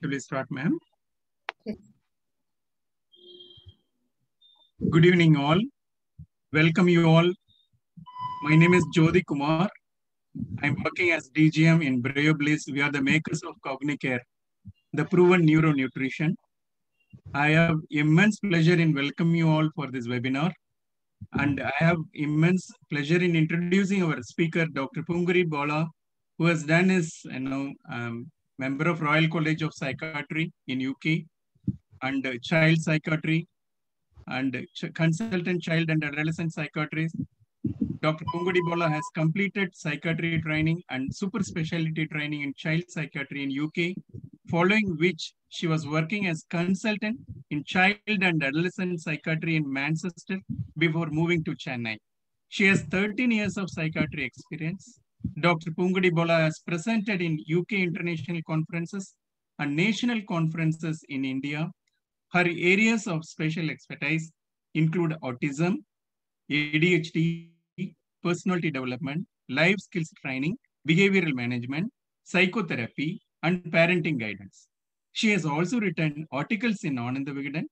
Shall we start, ma'am? Yes. Good evening, all. Welcome you all. My name is Jyoti Kumar. I'm working as DGM in Brave Bliss. We are the makers of Cognicare, the proven neuronutrition. I have immense pleasure in welcoming you all for this webinar. And I have immense pleasure in introducing our speaker, Dr. Punguri Bola, who has done his member of Royal College of Psychiatry in UK and child psychiatry and consultant child and adolescent psychiatrist. Dr. Pungudi Bola has completed psychiatry training and super specialty training in child psychiatry in UK, following which she was working as consultant in child and adolescent psychiatry in Manchester before moving to Chennai. She has 13 years of psychiatry experience. Dr. Pungudi Bola has presented in UK international conferences and national conferences in India. Her areas of special expertise include autism, ADHD, personality development, life skills training, behavioral management, psychotherapy, and parenting guidance. She has also written articles in Ananda Vigadan,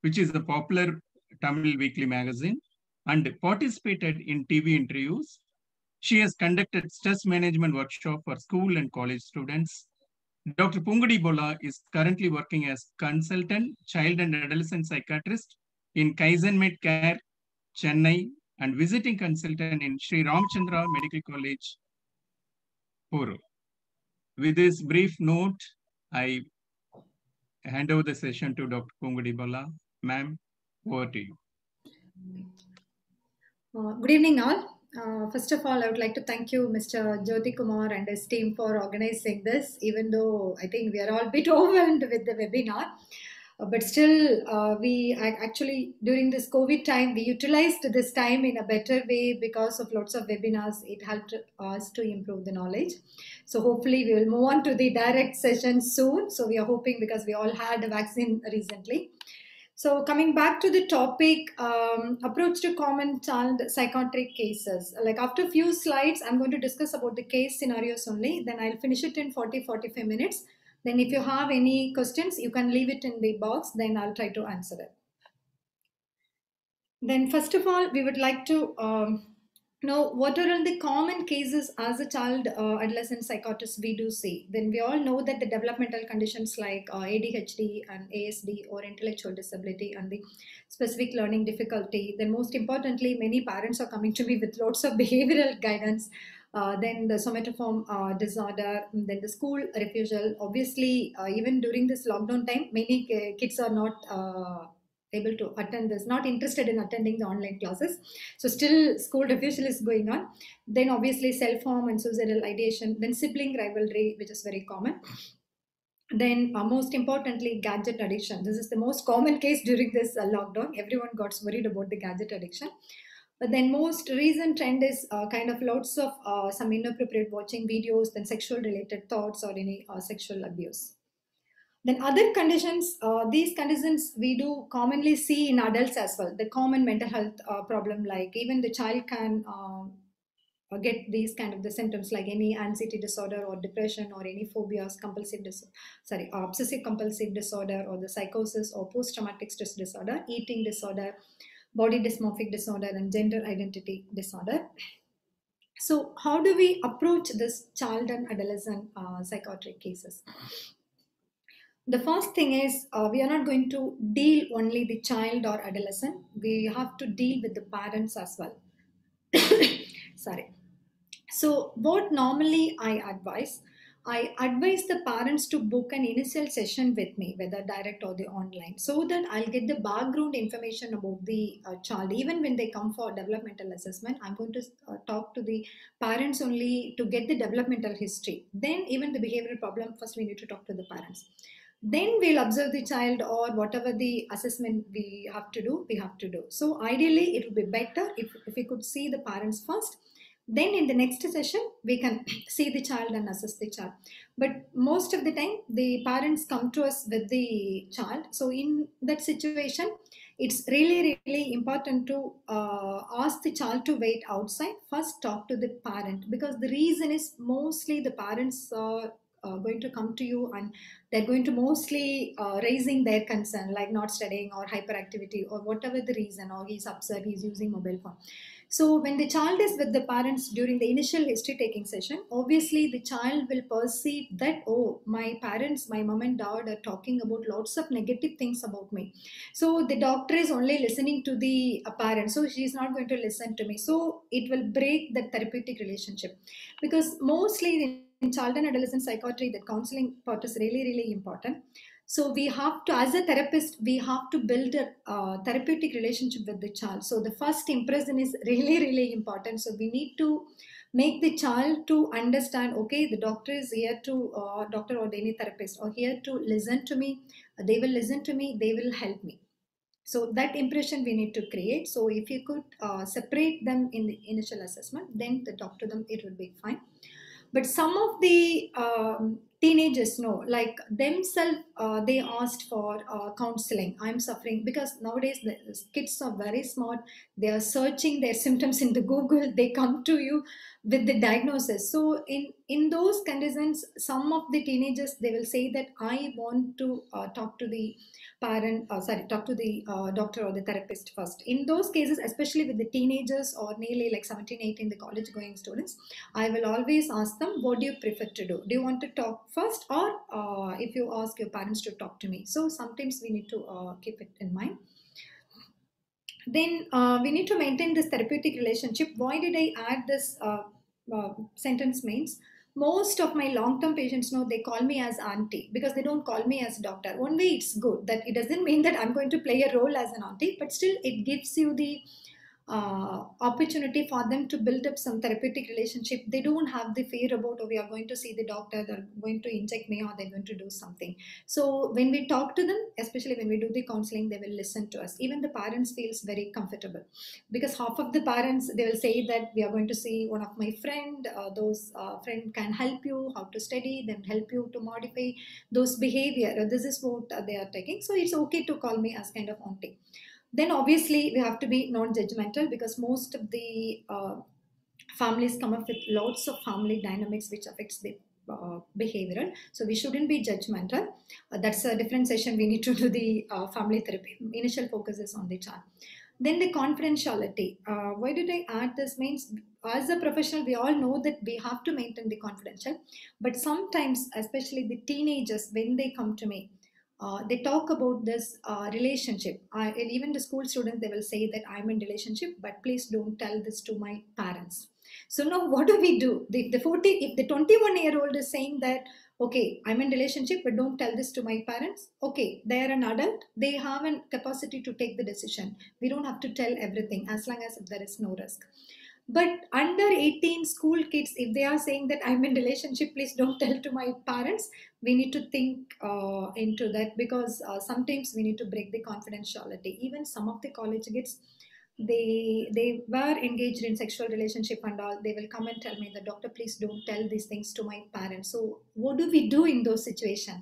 which is a popular Tamil weekly magazine, and participated in TV interviews. She has conducted stress management workshop for school and college students. Dr. Pungudi Bola is currently working as consultant child and adolescent psychiatrist in Kaizen Med Care, Chennai, and visiting consultant in Sri Ramchandra Medical College, Puru. With this brief note, I hand over the session to Dr. Pungudi Bola. Ma'am, over to you. Good evening, all. First of all, I would like to thank you, Mr. Jyoti Kumar and his team for organizing this, even though I think we are all a bit overwhelmed with the webinar. But still, we actually, during this COVID time, we utilized this time in a better way because of lots of webinars. It helped us to improve the knowledge. So hopefully we will move on to the direct session soon. So we are hoping, because we all had a vaccine recently. So coming back to the topic, approach to common child psychiatric cases. Like after a few slides, I'm going to discuss about the case scenarios only. Then I'll finish it in 40-45 minutes. Then if you have any questions, you can leave it in the box. Then I'll try to answer it. Then first of all, we would like to know what are all the common cases as a child adolescent psychiatrist we do see. Then we all know that the developmental conditions like ADHD and ASD or intellectual disability and the specific learning difficulty. Then most importantly, many parents are coming to me with lots of behavioral guidance. Then the somatoform disorder, then the school refusal. Obviously, even during this lockdown time, many kids are not able to attend this, not interested in attending the online classes. So still school refusal is going on. Then obviously self-harm and suicidal ideation, then sibling rivalry, which is very common. Then most importantly, gadget addiction. This is the most common case during this lockdown. Everyone got worried about the gadget addiction. But then most recent trend is kind of lots of some inappropriate watching videos, then sexual related thoughts or any sexual abuse. Then other conditions, these conditions we do commonly see in adults as well. The common mental health problem, like even the child can get these kind of the symptoms like any anxiety disorder or depression or any phobias, obsessive compulsive disorder or the psychosis or post-traumatic stress disorder, eating disorder, body dysmorphic disorder, and gender identity disorder. So how do we approach this child and adolescent psychiatric cases? The first thing is we are not going to deal only the child or adolescent. We have to deal with the parents as well. Sorry. So what normally I advise the parents to book an initial session with me, whether direct or the online, so that I'll get the background information about the child. Even when they come for developmental assessment, I'm going to talk to the parents only to get the developmental history. Then even the behavioral problem, first we need to talk to the parents. Then we'll observe the child or whatever the assessment we have to do. So ideally, it would be better if we could see the parents first. Then in the next session, we can see the child and assess the child. But most of the time, the parents come to us with the child. So in that situation, it's really, really important to ask the child to wait outside. First, talk to the parent, because the reason is mostly the parents going to come to you, and they're going to mostly raising their concern, like not studying or hyperactivity or whatever the reason, or he's upset, he's using mobile phone. So when the child is with the parents during the initial history taking session, obviously the child will perceive that, oh, my parents, my mom and dad are talking about lots of negative things about me. So the doctor is only listening to the parent, so she's not going to listen to me. So it will break that therapeutic relationship, because mostly in child and adolescent psychiatry, that counseling part is really, really important. So we have to, as a therapist, we have to build a therapeutic relationship with the child. So the first impression is really, really important. So we need to make the child to understand, okay, the doctor is here to, doctor or any therapist or here to listen to me. They will listen to me, they will help me. So that impression we need to create. So if you could separate them in the initial assessment, then the talk to them, it will be fine. But some of the teenagers know, like themselves, they asked for counseling. I'm suffering, because nowadays the kids are very smart. They are searching their symptoms in the Google. They come to you with the diagnosis. So in those conditions, some of the teenagers, they will say that I want to talk to the talk to the doctor or the therapist first. In those cases, especially with the teenagers or nearly like 17, 18, the college going students, I will always ask them, what do you prefer to do? Do you want to talk first, or if you ask your parents to talk to me? So sometimes we need to keep it in mind. Then we need to maintain this therapeutic relationship. Why did I add this sentence means? Most of my long-term patients know, they call me as auntie, because they don't call me as doctor. One way it's good, that it doesn't mean that I'm going to play a role as an auntie, but still it gives you the opportunity for them to build up some therapeutic relationship. They don't have the fear about, oh, we are going to see the doctor, they're going to inject me, or they're going to do something. So when we talk to them, especially when we do the counseling, they will listen to us. Even the parents feels very comfortable, because half of the parents, they will say that we are going to see one of my friend, those friend can help you how to study, then help you to modify those behavior. This is what they are taking. So it's okay to call me as kind of auntie. Then obviously we have to be non-judgmental, because most of the families come up with lots of family dynamics which affects the behavioral. So we shouldn't be judgmental. That's a different session. We need to do the family therapy. Initial focus is on the child. Then the confidentiality. Why did I add this? Means as a professional, we all know that we have to maintain the confidential. But sometimes, especially the teenagers, when they come to me, they talk about this relationship. And even the school students, they will say that I'm in relationship, but please don't tell this to my parents. So now what do we do? If the 21-year-old is saying that, okay, I'm in relationship, but don't tell this to my parents. Okay, they are an adult. They have a capacity to take the decision. We don't have to tell everything, as long as there is no risk. But under 18 school kids, if they are saying that I'm in relationship, please don't tell to my parents, we need to think into that, because sometimes we need to break the confidentiality. Even some of the college kids, they were engaged in sexual relationship and all, they will come and tell me, the doctor, please don't tell these things to my parents. So what do we do in those situations?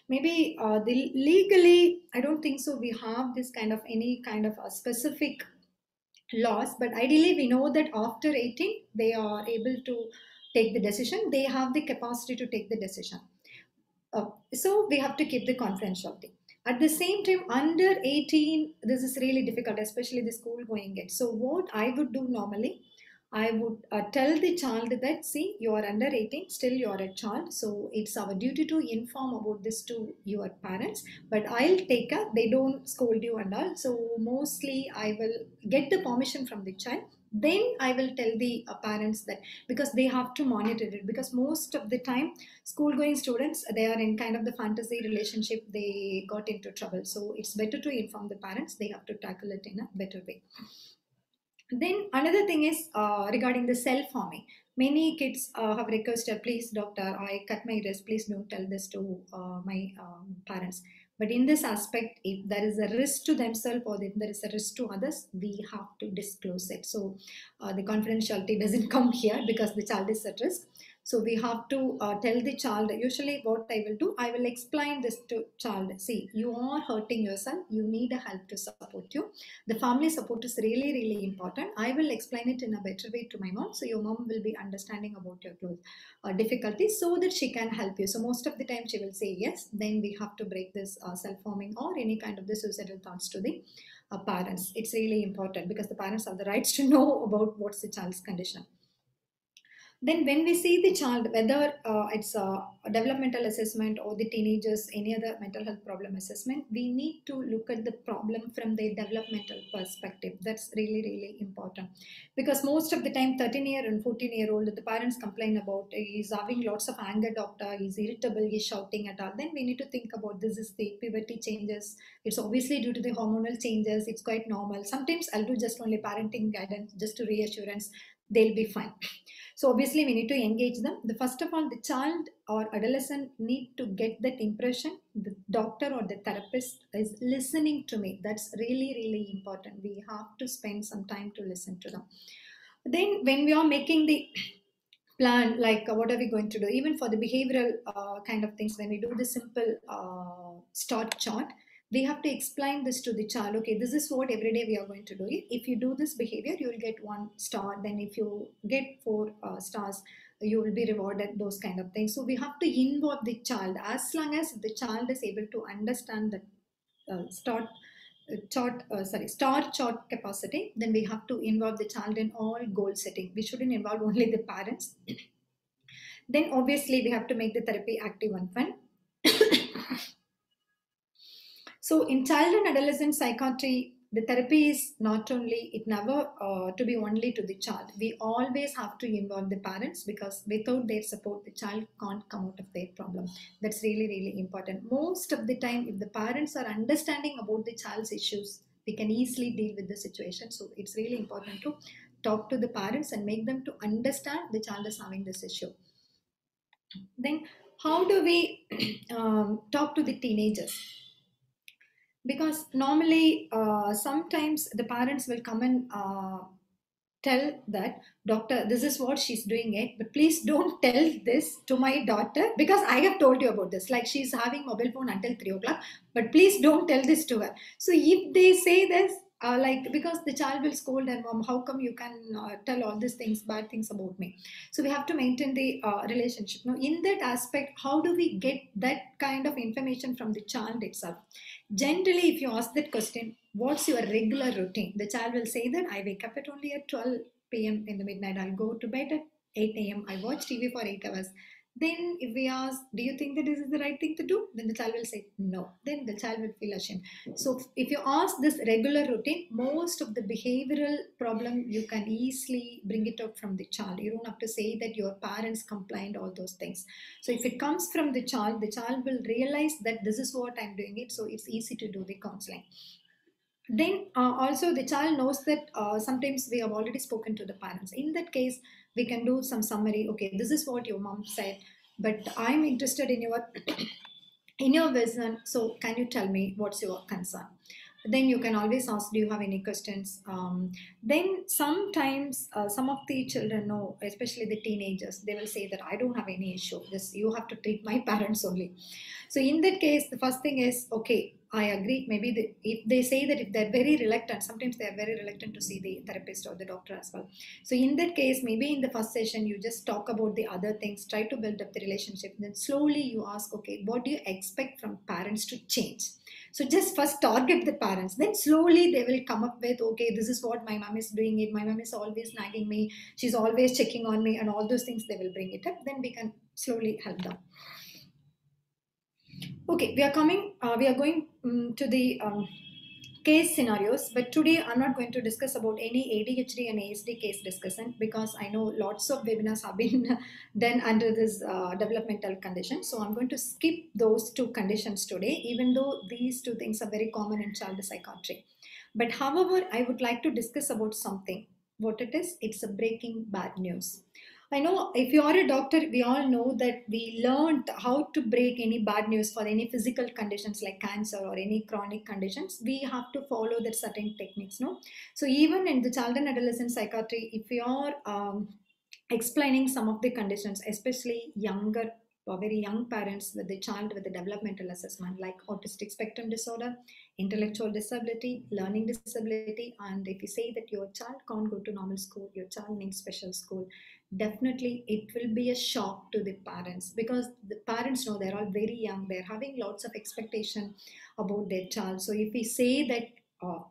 Maybe legally, I don't think so we have this kind of any kind of a specific laws, but ideally we know that after 18 they are able to take the decision, they have the capacity to take the decision. So we have to keep the confidentiality. At the same time, under 18, this is really difficult, especially the school going kids. So what I would do normally, I would tell the child that, see, you are under 18, still you are a child. So it's our duty to inform about this to your parents. But I'll take care, they don't scold you and all. So mostly I will get the permission from the child. Then I will tell the parents that, because they have to monitor it. Because most of the time, school going students, they are in kind of the fantasy relationship, they got into trouble. So it's better to inform the parents, they have to tackle it in a better way. Then another thing is regarding the self-harming. Many kids have requested, please doctor, I cut my wrist, please don't tell this to my parents. But in this aspect, if there is a risk to themselves or if there is a risk to others, we have to disclose it. So the confidentiality doesn't come here, because the child is at risk. So we have to tell the child, usually what I will do, I will explain this to child. See, you are hurting yourself. You need a help to support you. The family support is really, really important. I will explain it in a better way to my mom. So your mom will be understanding about your growth difficulties so that she can help you. So most of the time she will say yes. Then we have to break this self-harming or any kind of the suicidal thoughts to the parents. It's really important because the parents have the rights to know about what's the child's condition. Then when we see the child, whether it's a developmental assessment or the teenagers, any other mental health problem assessment, we need to look at the problem from the developmental perspective. That's really, really important. Because most of the time, 13-year and 14-year-old, the parents complain about he's having lots of anger, doctor, he's irritable, he's shouting at all. Then we need to think about this is the puberty changes. It's obviously due to the hormonal changes. It's quite normal. Sometimes I'll do just only parenting guidance, just to reassurance, they'll be fine. So obviously we need to engage them. The first of all, the child or adolescent need to get that impression the doctor or the therapist is listening to me. That's really, really important. We have to spend some time to listen to them. Then when we are making the plan, like what are we going to do, even for the behavioral kind of things, when we do the simple start chart, we have to explain this to the child. Okay, this is what every day we are going to do. If you do this behavior, you will get 1 star. Then if you get 4 stars, you will be rewarded, those kind of things. So we have to involve the child. As long as the child is able to understand the star chart capacity, then we have to involve the child in all goal setting. We shouldn't involve only the parents. Then obviously we have to make the therapy active and fun. So in child and adolescent psychiatry, the therapy is not only, it never to be only to the child. We always have to involve the parents, because without their support, the child can't come out of their problem. That's really, really important. Most of the time, if the parents are understanding about the child's issues, we can easily deal with the situation. So it's really important to talk to the parents and make them to understand the child is having this issue. Then how do we talk to the teenagers? Because normally sometimes the parents will come and tell that, doctor, this is what she's doing it, but please don't tell this to my daughter, because I have told you about this, like she's having mobile phone until 3 o'clock, but please don't tell this to her. So if they say this, like, because the child will scold her mom, how come you can tell all these things, bad things about me? So we have to maintain the relationship. Now in that aspect, how do we get that kind of information from the child itself? Generally, if you ask that question, what's your regular routine? The child will say that I wake up at only at 12 p.m. in the midnight. I'll go to bed at 8 a.m. I watch TV for 8 hours. Then if we ask, do you think that this is the right thing to do? Then the child will say no. Then the child will feel ashamed. So if you ask this regular routine, most of the behavioral problem, you can easily bring it out from the child. You don't have to say that your parents complained, all those things. So if it comes from the child will realize that this is what I'm doing it. So it's easy to do the counseling. Then also the child knows that sometimes we have already spoken to the parents. In that case, we can do some summary. Okay, this is what your mom said, but I'm interested in your in your vision. So can you tell me what's your concern? Then you can always ask, do you have any questions? Then sometimes some of the children know, especially the teenagers, they will say that I don't have any issue. This, you have to treat my parents only. So in that case, the first thing is, okay, I agree. Maybe if they say that, if they're very reluctant, sometimes they are very reluctant to see the therapist or the doctor as well. So in that case, maybe in the first session, you just talk about the other things, try to build up the relationship. Then slowly you ask, okay, what do you expect from parents to change? So just first target the parents. Then slowly they will come up with, okay, this is what my mom is doing it. My mom is always nagging me. She's always checking on me, and all those things, they will bring it up. Then we can slowly help them. Okay, we are going to the case scenarios, but today I'm not going to discuss about any ADHD and ASD case discussion, because I know lots of webinars have been done under this developmental condition. So I'm going to skip those 2 conditions today, even though these 2 things are very common in child psychiatry. But however, I would like to discuss about something. What it is? It's a breaking bad news. I know if you are a doctor, we all know that we learned how to break any bad news for any physical conditions like cancer or any chronic conditions. We have to follow that certain techniques, no? So even in the child and adolescent psychiatry, if you are explaining some of the conditions, especially younger or very young parents with the child with the developmental assessment like autistic spectrum disorder, intellectual disability, learning disability. And if you say that your child can't go to normal school, your child needs special school, definitely it will be a shock to the parents, because the parents know they're all very young, they're having lots of expectation about their child. So if we say that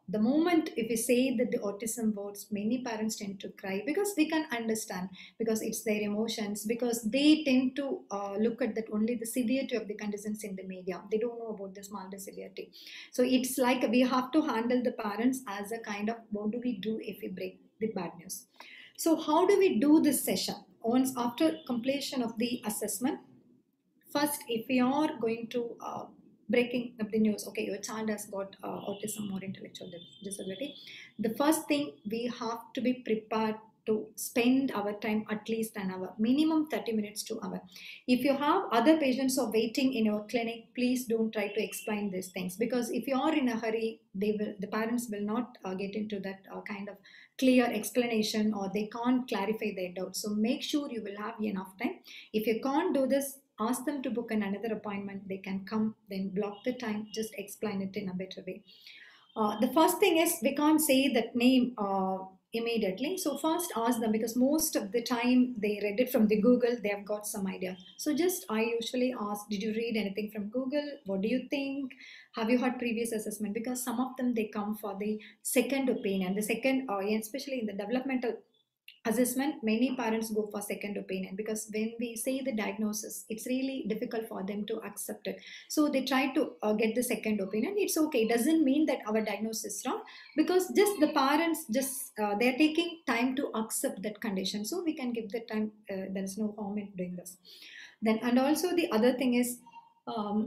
the moment if we say that the autism words, many parents tend to cry, because we can understand, because it's their emotions, because they tend to look at that only the severity of the conditions in the media, they don't know about the milder severity. So it's like we have to handle the parents as a kind of, what do we do if we break the bad news. So how do we do this session? Once after completion of the assessment, first if we are going to breaking up the news, okay, your child has got autism or intellectual disability, the first thing we have to be prepared to spend our time at least an hour, minimum 30 minutes to hour. If you have other patients or waiting in your clinic, please don't try to explain these things, because if you are in a hurry, the parents will not get into that kind of clear explanation, or they can't clarify their doubts. So make sure you will have enough time. If you can't do this, ask them to book another appointment, they can come, then block the time, just explain it in a better way. The first thing is, we can't say that name immediately. So first ask them, because most of the time they read it from the Google, they have got some idea. So just I usually ask, did you read anything from Google? What do you think? Have you had previous assessment? Because some of them, they come for the second opinion. The second, especially in the developmental assessment, many parents go for second opinion, because when we say the diagnosis, it's really difficult for them to accept it. So they try to get the second opinion. It's okay, it doesn't mean that our diagnosis is wrong, because just the parents just they're taking time to accept that condition, so we can give the time. There's no harm in doing this. Then, and also the other thing is,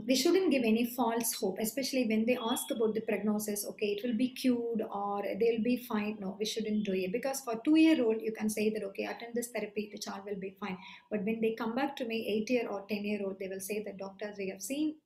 we shouldn't give any false hope, especially when they ask about the prognosis. Okay, it will be cured or they'll be fine. No, we shouldn't do it, because for 2-year-old, you can say that, okay, attend this therapy, the child will be fine. But when they come back to me, 8-year or 10-year-old, they will say that, doctors, we have seen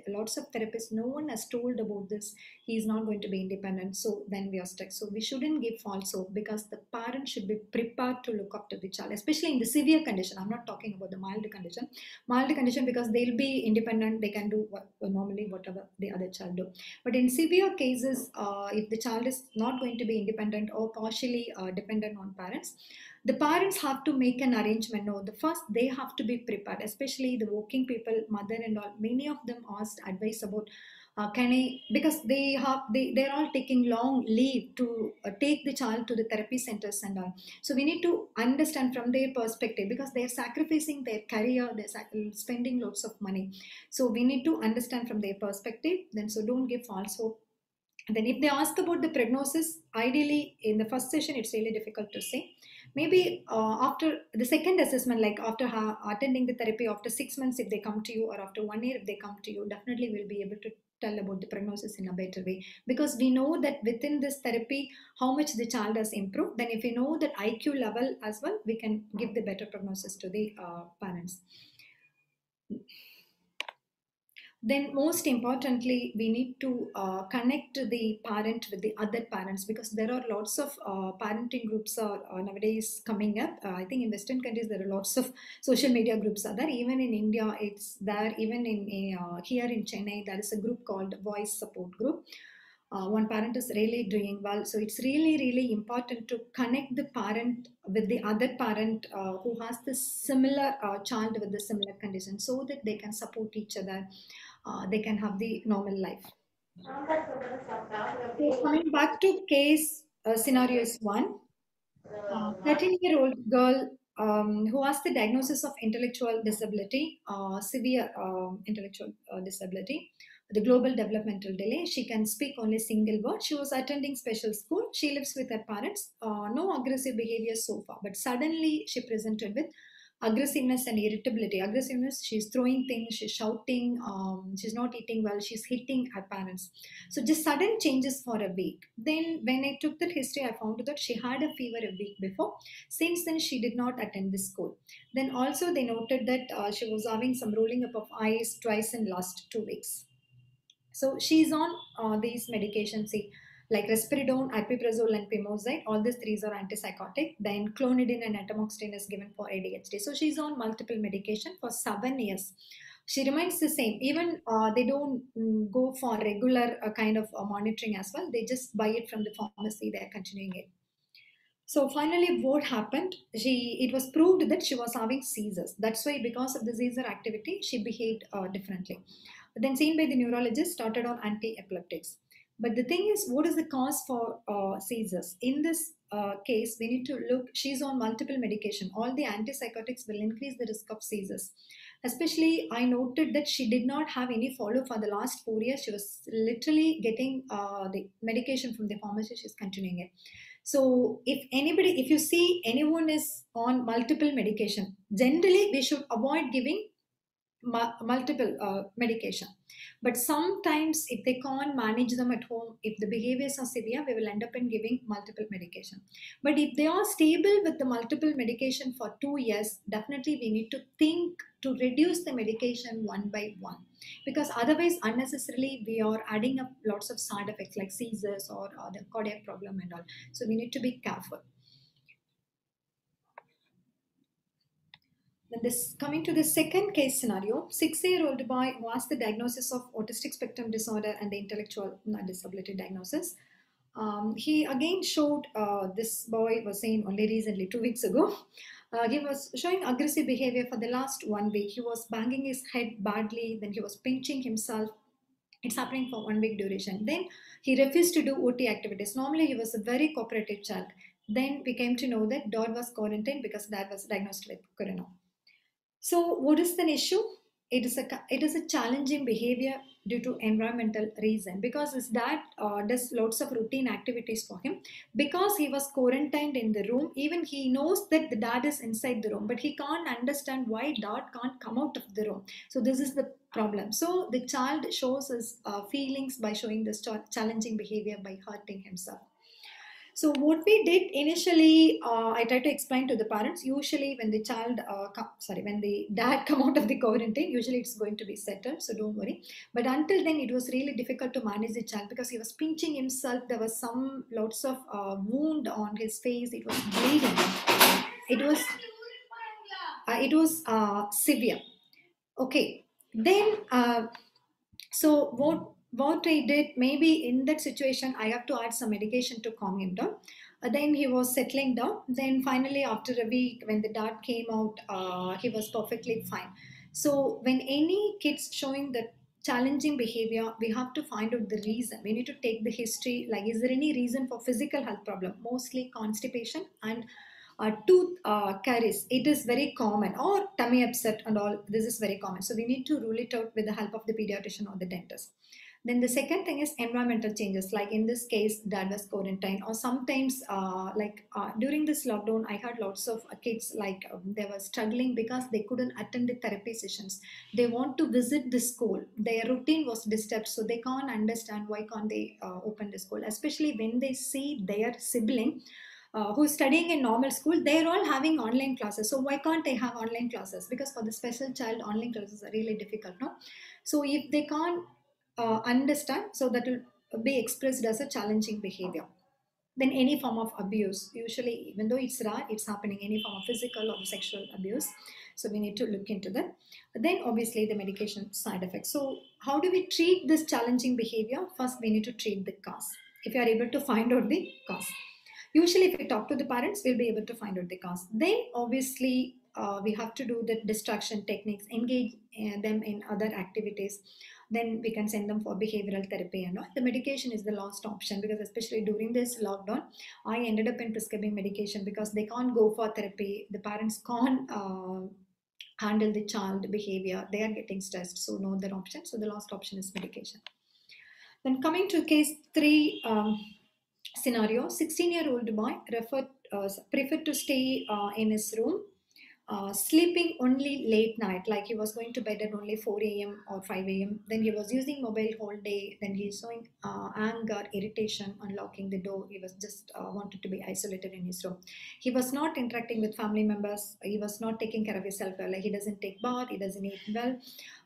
lots of therapists, no one has told about this, he is not going to be independent, so then we are stuck. So we shouldn't give false hope, because the parent should be prepared to look after the child, especially in the severe condition. I'm not talking about the mild condition, because they'll be independent, they can do normally whatever the other child do. But in severe cases, if the child is not going to be independent or partially dependent on parents, the parents have to make an arrangement. No, the first they have to be prepared, especially the working people, mother and all. Many of them asked advice about, can I, because they're all taking long leave to take the child to the therapy centers and all. So we need to understand from their perspective, because they're sacrificing their career, they're spending lots of money. So we need to understand from their perspective. Then, so don't give false hope. Then if they ask about the prognosis, ideally in the first session, it's really difficult to say. Maybe after the second assessment, like after attending the therapy, after 6 months, if they come to you, or after 1 year, if they come to you, definitely we'll be able to tell about the prognosis in a better way, because we know that within this therapy, how much the child has improved. Then if we know that IQ level as well, we can give the better prognosis to the parents. Then most importantly, we need to connect the parent with the other parents, because there are lots of parenting groups are nowadays coming up. I think in Western countries there are lots of social media groups are there. Even in India, it's there. Even in here in Chennai, there is a group called Voice Support Group. One parent is really doing well, so it's really important to connect the parent with the other parent who has the similar child with the similar condition, so that they can support each other, they can have the normal life. So coming back to case scenario is one. 13-year-old girl who has the diagnosis of intellectual disability, severe intellectual disability, the global developmental delay. She can speak only single word. She was attending special school. She lives with her parents. No aggressive behavior so far, but suddenly she presented with aggressiveness and irritability. Aggressiveness, she's throwing things, she's shouting, she's not eating well, she's hitting her parents. So just sudden changes for a week. Then when I took that history, I found that she had a fever a week before. Since then, she did not attend the school. Then also they noted that she was having some rolling up of eyes twice in last 2 weeks. So she's on these medications. See, like risperidone, aripiprazole, and pimozide. All these three are antipsychotic. Then clonidine and atomoxetine is given for ADHD. So she's on multiple medication for 7 years. She remains the same. Even they don't go for regular kind of monitoring as well. They just buy it from the pharmacy. They're continuing it. So finally, what happened? It was proved that she was having seizures. That's why, because of the seizure activity, she behaved differently. Then, seen by the neurologist, started on anti-epileptics. But the thing is, what is the cause for seizures? In this case, we need to look. She's on multiple medication. All the antipsychotics will increase the risk of seizures. Especially, I noted that she did not have any follow for the last 4 years. She was literally getting the medication from the pharmacy. She's continuing it. So if you see anyone is on multiple medication, generally we should avoid giving multiple medication. But sometimes if they can't manage them at home, if the behaviors are severe, we will end up in giving multiple medication. But if they are stable with the multiple medication for 2 years, definitely we need to think to reduce the medication one by one, because otherwise unnecessarily we are adding up lots of side effects like seizures or the cardiac problem and all. So we need to be careful. Then this coming to the second case scenario, 6-year-old boy was the diagnosis of autistic spectrum disorder and the intellectual disability diagnosis. He again showed, this boy was saying only recently, 2 weeks ago, he was showing aggressive behavior for the last 1 week. He was banging his head badly, then he was pinching himself. It's happening for 1 week duration. Then he refused to do OT activities. Normally he was a very cooperative child. Then we came to know that dad was quarantined because dad was diagnosed with corona. So what is the issue? It is a challenging behavior due to environmental reason, because his dad does lots of routine activities for him. Because he was quarantined in the room, even he knows that the dad is inside the room, but he can't understand why dad can't come out of the room. So this is the problem. So the child shows his feelings by showing this challenging behavior by hurting himself. So what we did initially, I tried to explain to the parents. Usually, when the when the dad come out of the quarantine, usually it's going to be settled. So don't worry. But until then, it was really difficult to manage the child because he was pinching himself. There was lots of wound on his face. It was bleeding. It was severe. Okay. Then so what I did, maybe in that situation, I have to add some medication to calm him down. Then he was settling down. Then finally, after a week, when the dad came out, he was perfectly fine. So when any kids showing the challenging behavior, we have to find out the reason. We need to take the history. Like, is there any reason for physical health problem? Mostly constipation and tooth caries. It is very common, or tummy upset and all. This is very common. So we need to rule it out with the help of the pediatrician or the dentist. Then the second thing is environmental changes. Like in this case, dad was quarantined, or sometimes during this lockdown, I had lots of kids they were struggling because they couldn't attend the therapy sessions. They want to visit the school. Their routine was disturbed, so they can't understand why can't they open the school, especially when they see their sibling who's studying in normal school, they're all having online classes. So why can't they have online classes? Because for the special child, online classes are really difficult, no? So if they can't understand, so that will be expressed as a challenging behavior. Then any form of abuse, usually, even though it's rare, it's happening, any form of physical or sexual abuse. So we need to look into that. Then obviously the medication side effects. So how do we treat this challenging behavior? First, we need to treat the cause. If you are able to find out the cause. Usually, if we talk to the parents, we'll be able to find out the cause. Then, obviously, we have to do the distraction techniques, engage them in other activities. Then we can send them for behavioral therapy and all. The medication is the last option, because especially during this lockdown, I ended up in prescribing medication because they can't go for therapy. The parents can't handle the child behavior. They are getting stressed, so no other option. So the last option is medication. Then coming to case 3. Scenario, 16-year-old boy preferred to stay in his room. sleeping only late night, like he was going to bed at only 4 a.m. or 5 a.m. Then he was using mobile whole day. Then he's showing anger, irritation, unlocking the door. He was just wanted to be isolated in his room. He was not interacting with family members. He was not taking care of himself well. Like he doesn't take bath. He doesn't eat well.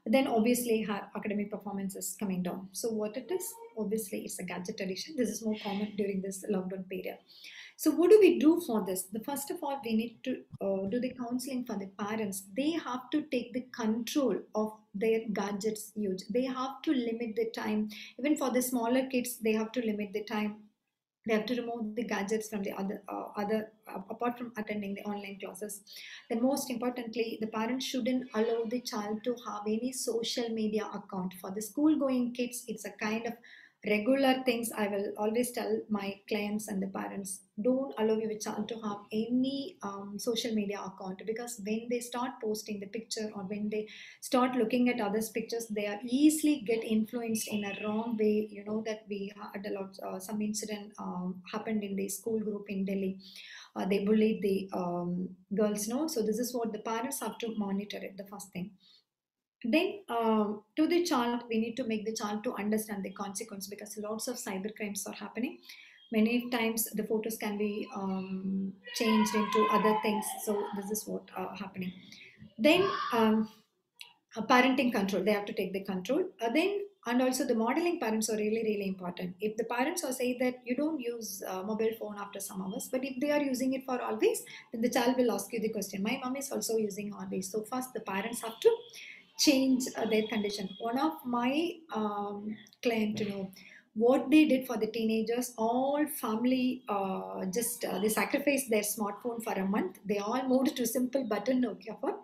Then obviously her academic performance is coming down. So what it is? Obviously it's a gadget addiction. This is more common during this lockdown period. So what do we do for this? The first of all, we need to do the counseling for the parents. They have to take the control of their gadgets use. They have to limit the time. Even for the smaller kids, they have to limit the time. They have to remove the gadgets from the apart from attending the online classes. Then most importantly, the parents shouldn't allow the child to have any social media account. For the school going kids, it's a kind of regular things. I will always tell my clients and the parents, don't allow your child to have any social media account, because when they start posting the picture or when they start looking at others pictures, they are easily get influenced in a wrong way. You know that we had a lot some incident happened in the school group in Delhi. They bullied the girls, no? So this is what the parents have to monitor it, the first thing. Then to the child, we need to make the child to understand the consequence, because lots of cyber crimes are happening. Many times the photos can be changed into other things. So this is what happening. Then parenting control, they have to take the control. Then and also the modeling parents are really really important. If the parents are saying that you don't use mobile phone after some hours, but if they are using it for always, then the child will ask you the question, my mom is also using always. So first the parents have to change their condition. One of my client, you know, what they did for the teenagers, all family just they sacrificed their smartphone for a month. They all moved to simple button Nokia phone.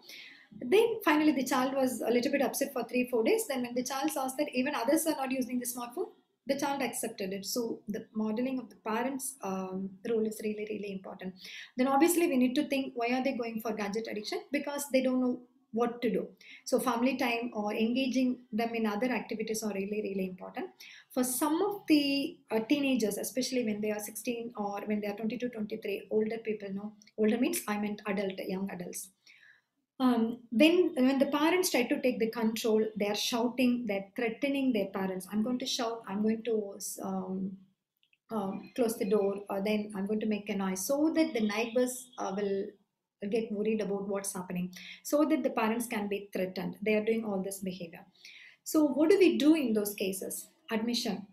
Then finally the child was a little bit upset for 3-4 days. Then when the child saw that even others are not using the smartphone, the child accepted it. So the modeling of the parents role is really really important. Then obviously we need to think, why are they going for gadget addiction? Because they don't know what to do. So family time or engaging them in other activities are really really important. For some of the teenagers, especially when they are 16 or when they are 22 23, older people, know, older means I meant adult, young adults. When the parents try to take the control, they are shouting, they're threatening their parents. I'm going to shout, I'm going to close the door, or then I'm going to make a noise, so that the neighbors will get worried about what's happening, so that the parents can be threatened. They are doing all this behavior. So what do we do in those cases? Admission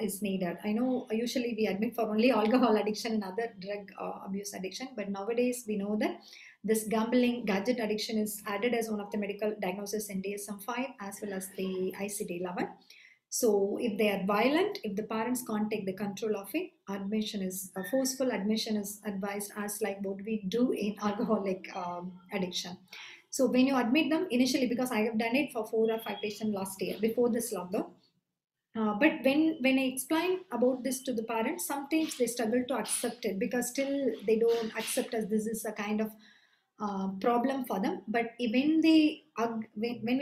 is needed. I know usually we admit for only alcohol addiction and other drug abuse addiction, but nowadays we know that this gambling gadget addiction is added as one of the medical diagnoses in DSM-5 as well as the ICD-11. So if they are violent, if the parents can't take the control of it, admission is forceful admission is advised, as like what we do in alcoholic addiction. So when you admit them initially, because I have done it for 4 or 5 patients last year before this lockdown. But when I explain about this to the parents, sometimes they struggle to accept it, because still they don't accept as this is a kind of problem for them. But when we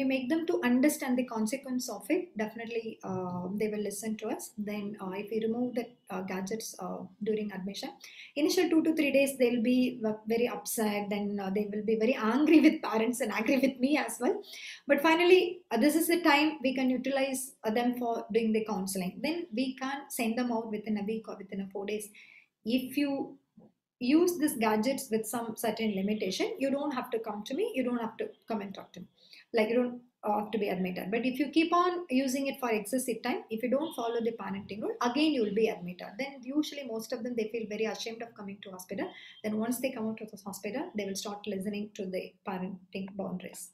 make them to understand the consequence of it, definitely they will listen to us. Then if we remove the gadgets during admission, initial 2 to 3 days they'll be very upset. Then they will be very angry with parents and angry with me as well. But finally, this is the time we can utilize them for doing the counseling. Then we can send them out within a week or within a 4 days. If you use these gadgets with some certain limitation, you don't have to come to me, you don't have to come and talk to me, like you don't have to be admitted. But if you keep on using it for excessive time, if you don't follow the parenting rule, again you will be admitted. Then usually most of them, they feel very ashamed of coming to hospital. Then once they come out of the hospital, they will start listening to the parenting boundaries.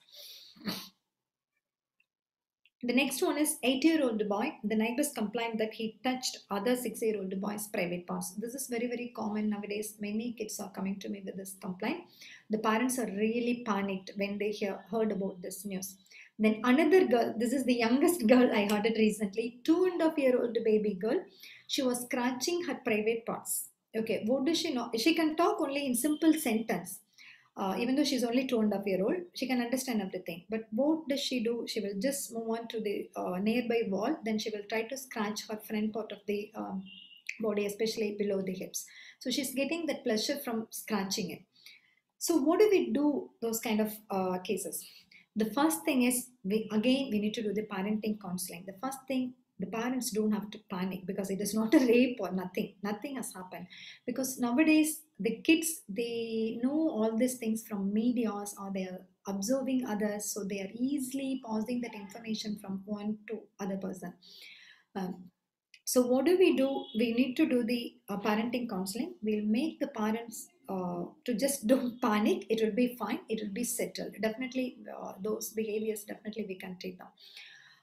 The next one is 8-year-old boy. The neighbors complained that he touched other 6-year-old boy's private parts. This is very, very common nowadays. Many kids are coming to me with this complaint. The parents are really panicked when they heard about this news. Then another girl, this is the youngest girl I heard it recently, 2.5-year-old baby girl. She was scratching her private parts. Okay, what does she know? She can talk only in simple sentence. Even though she's only 2.5-year-old, she can understand everything. But what does she do? She will just move on to the nearby wall. Then she will try to scratch her front part of the body, especially below the hips. So she's getting that pleasure from scratching it. So what do we do those kind of cases? The first thing is we need to do the parenting counseling. The first thing, the parents don't have to panic because it is not a rape or nothing. Nothing has happened because nowadays the kids, they know all these things from medias or they are observing others, so they are easily passing that information from one to other person. Um, so what do? We need to do the parenting counseling. We'll make the parents to just don't panic. It will be fine. It will be settled. Definitely, those behaviors, definitely we can take them.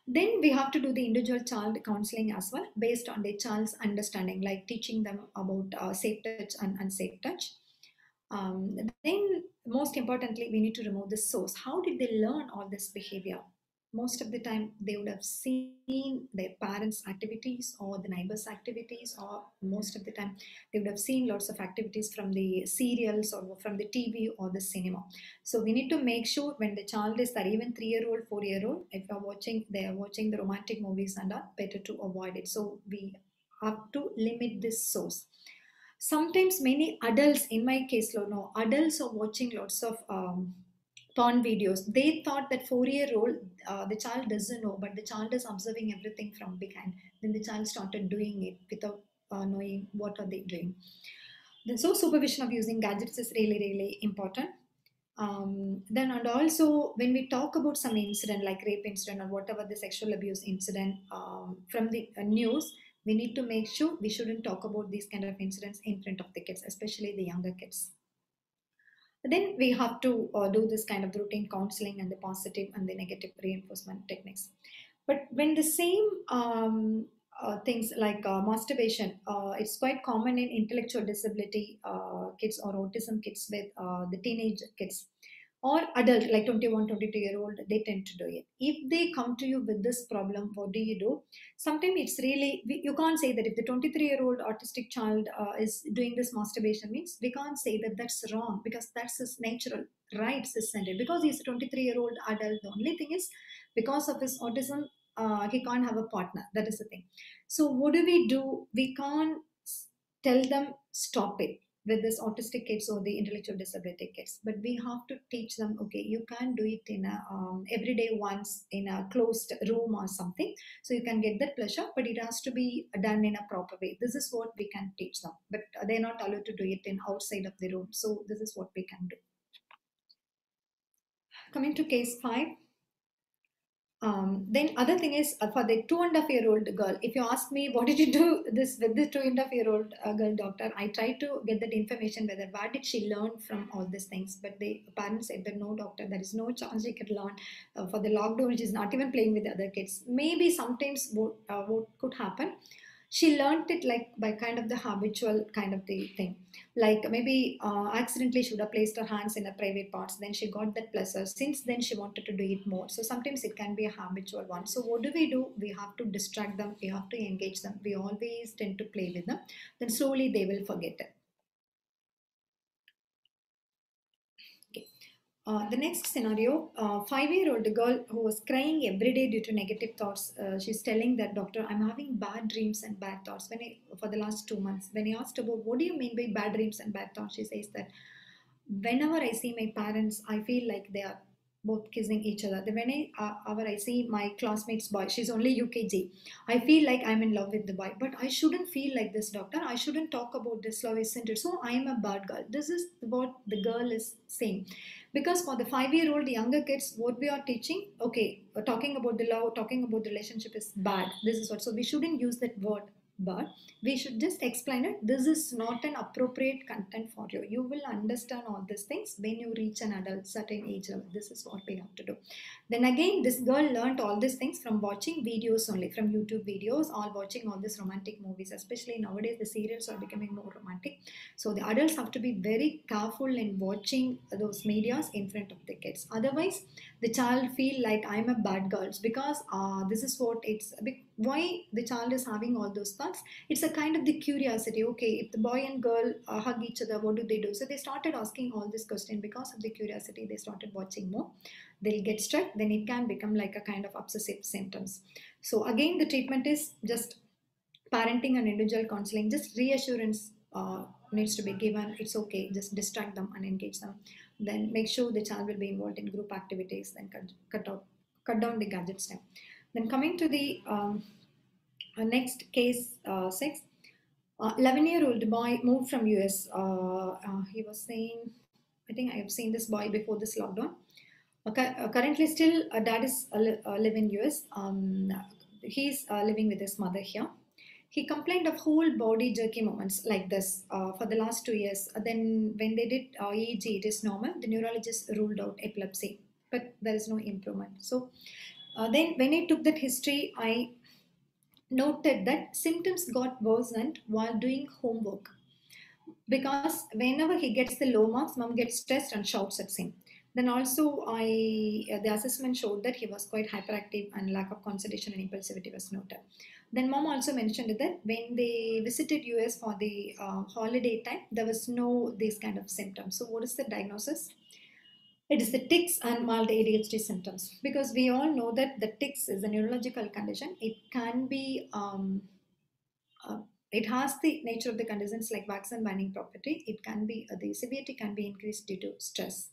Then we have to do the individual child counseling as well, based on the child's understanding, like teaching them about safe touch and unsafe touch. Then, most importantly, we need to remove the source. How did they learn all this behavior? Most of the time, they would have seen their parents' activities or the neighbors' activities, or most of the time, they would have seen lots of activities from the serials or from the TV or the cinema. So we need to make sure when the child is there, even 3-year-old, 4-year-old, if you're watching, they are watching the romantic movies and are better to avoid it. So we have to limit this source. Sometimes many adults, in my case, no, adults are watching lots of porn videos. They thought that 4-year-old, the child doesn't know, but the child is observing everything from behind. Then the child started doing it without knowing what are they doing. So supervision of using gadgets is really, really important. Then and also when we talk about some incident like rape incident or whatever the sexual abuse incident from the news, we need to make sure we shouldn't talk about these kind of incidents in front of the kids, especially the younger kids. Then we have to do this kind of routine counseling and the positive and the negative reinforcement techniques. But when the same things like masturbation, it's quite common in intellectual disability kids or autism kids with the teenage kids or adult like 21, 22-year-old, they tend to do it. If they come to you with this problem, what do? Sometimes it's really, you can't say that if the 23-year-old autistic child is doing this masturbation, means we can't say that that's wrong because that's his natural rights is centered because he's a 23-year-old adult. The only thing is because of his autism, he can't have a partner. That is the thing. So what do? We can't tell them stop it with this autistic kids or the intellectual disability kids, but we have to teach them, okay, you can do it in a everyday once in a closed room or something, so you can get that pleasure, but it has to be done in a proper way. This is what we can teach them, but they're not allowed to do it in outside of the room. So this is what we can do. Coming to case 5. Then other thing is for the 2.5-year-old girl, if you ask me what did you do this with this 2.5-year-old girl, doctor, I tried to get that information whether where did she learn from all these things, but the parents said that no, doctor, there is no chance she could learn. For the lockdown she's not even playing with the other kids. Maybe sometimes what could happen, she learned it like by kind of the habitual kind of the thing, like maybe accidentally she would have placed her hands in her private parts, then she got that pleasure, since then she wanted to do it more. So sometimes it can be a habitual one. So what do? We have to distract them, we have to engage them, we always tend to play with them, then slowly they will forget it. The next scenario, 5-year-old girl who was crying every day due to negative thoughts. She's telling that, doctor, I'm having bad dreams and bad thoughts for the last 2 months. When I asked about what do you mean by bad dreams and bad thoughts, she says that whenever I see my parents, I feel like they are both kissing each other. Whenever I see my classmate's boy, she's only UKG, I feel like I'm in love with the boy. But I shouldn't feel like this, doctor. I shouldn't talk about this love, isn't it? So I am a bad girl. This is what the girl is saying. Because for the 5-year-old, the younger kids, what we are teaching, okay, talking about the love, talking about the relationship is bad. This is what. So we shouldn't use that word, but we should just explain it. This is not an appropriate content for you. You will understand all these things when you reach an adult certain age level. This is what we have to do. Then again, this girl learned all these things from watching videos only, from YouTube videos, or watching all these romantic movies. Especially nowadays, the serials are becoming more romantic. So the adults have to be very careful in watching those medias in front of the kids. Otherwise, the child feel like I'm a bad girl because this is what it's why the child is having all those thoughts. It's a kind of the curiosity. Okay, if the boy and girl hug each other, what do? So they started asking all this question because of the curiosity. They started watching more. They'll get stuck. Then it can become like a kind of obsessive symptoms. So again, the treatment is just parenting and individual counseling, just reassurance. needs to be given, it's okay. Just distract them and engage them. Then make sure the child will be involved in group activities. Then cut down the gadgets time. Then coming to the next case, 6. 11-year-old boy moved from US. He was saying, I think I have seen this boy before this lockdown. Currently, still, dad is live in US. He's living with his mother here. He complained of whole body jerky movements like this for the last 2 years. Then, when they did EEG, it is normal. The neurologist ruled out epilepsy, but there is no improvement. So, then when I took that history, I noted that symptoms got worsened while doing homework, because whenever he gets the low marks, mom gets stressed and shouts at him. Then also, the assessment showed that he was quite hyperactive and lack of concentration and impulsivity was noted. Then mom also mentioned that when they visited US for the holiday time, there was no these kind of symptoms. So what is the diagnosis? It is the tics and mild ADHD symptoms, because we all know that the tics is a neurological condition. It can be uh, it has the nature of the conditions like wax and binding property. It can be the severity can be increased due to stress.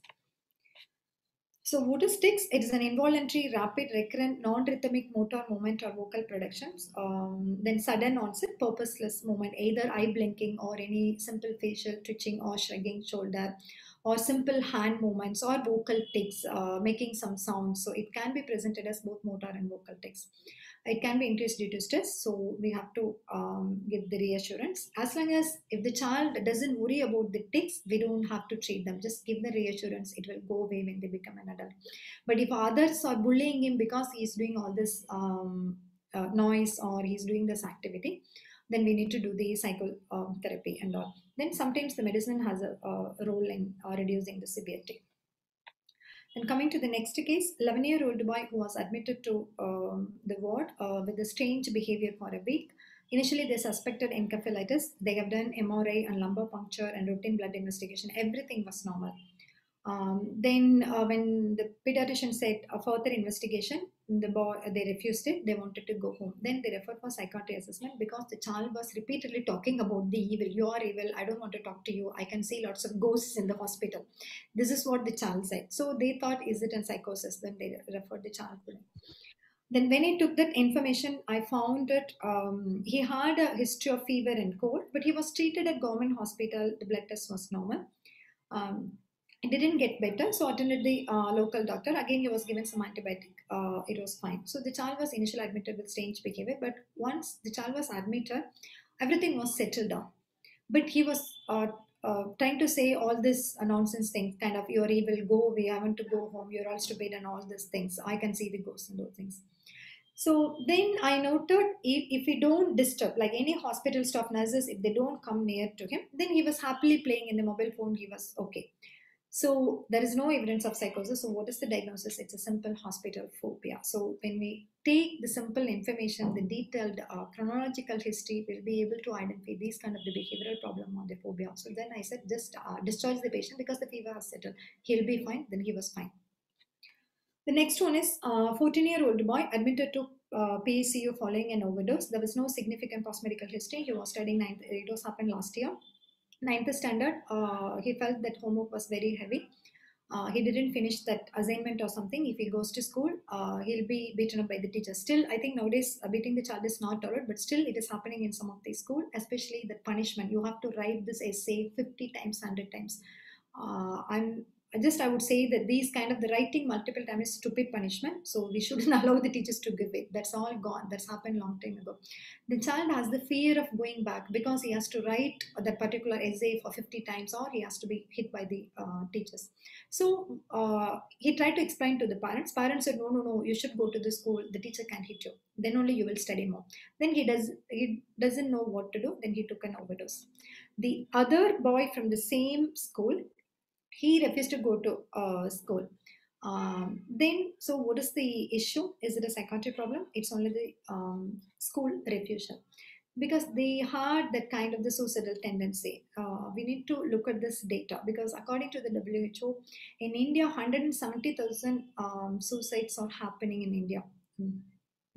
So what is tics? It is an involuntary, rapid, recurrent, non-rhythmic motor movement or vocal productions. Then sudden onset, purposeless movement, either eye blinking or any simple facial twitching or shrugging shoulder, or simple hand movements or vocal tics, making some sounds. So it can be presented as both motor and vocal tics. It can be increased due to stress, so we have to give the reassurance. As long as if the child doesn't worry about the tics, we don't have to treat them. Just give the reassurance, it will go away when they become an adult. But if others are bullying him because he's doing all this noise or he's doing this activity, then we need to do the psychotherapy and all. Then sometimes the medicine has a role in reducing the severity. And coming to the next case, 11-year-old boy who was admitted to the ward with a strange behavior for a week. Initially, they suspected encephalitis. They have done MRI and lumbar puncture and routine blood investigation. Everything was normal. Then, when the pediatrician said a further investigation, they refused it. They wanted to go home. Then they referred for psychiatry assessment because the child was repeatedly talking about the evil. You are evil. I don't want to talk to you. I can see lots of ghosts in the hospital. This is what the child said. So they thought, is it a psychosis? Then they referred the child to them. Then when I took that information, I found that he had a history of fever and cold, but he was treated at government hospital. The blood test was normal. It didn't get better, so attended the local doctor. Again, he was given some antibiotic. It was fine. So the child was initially admitted with strange behavior, but once the child was admitted, everything was settled down. But he was trying to say all this nonsense things, kind of, you're evil, go away, I want to go home, you're all stupid, and all these things. I can see the ghosts and those things. So then I noted, if we don't disturb, like any hospital staff nurses, if they don't come near to him, then he was happily playing in the mobile phone, he was okay. So there is no evidence of psychosis. So what is the diagnosis? It's a simple hospital phobia. So when we take the simple information, the detailed chronological history, we'll be able to identify these kind of the behavioral problem or the phobia. So then I said, just discharge the patient because the fever has settled. He'll be fine. Then he was fine. The next one is 14-year-old boy admitted to PCU following an overdose. There was no significant post-medical history. He was studying 9th. It was happened last year. 9th standard, he felt that homework was very heavy. He didn't finish that assignment or something. If he goes to school, he'll be beaten up by the teacher. Still, I think nowadays beating the child is not allowed, but still it is happening in some of the school, especially the punishment. You have to write this essay 50 times, 100 times. I would say that these kind of the writing multiple times is stupid punishment. So we shouldn't allow the teachers to give it. That's all gone. That's happened long time ago. The child has the fear of going back because he has to write that particular essay for 50 times, or he has to be hit by the teachers. So he tried to explain to the parents. Parents said, no, you should go to the school. The teacher can hit you. Then only you will study more. Then he doesn't know what to do. Then he took an overdose. The other boy from the same school, he refused to go to school. So what is the issue? Is it a psychiatry problem? It's only the school refusal, because they had that kind of the suicidal tendency. We need to look at this data, because according to the WHO, in India, 170,000 suicides are happening in India.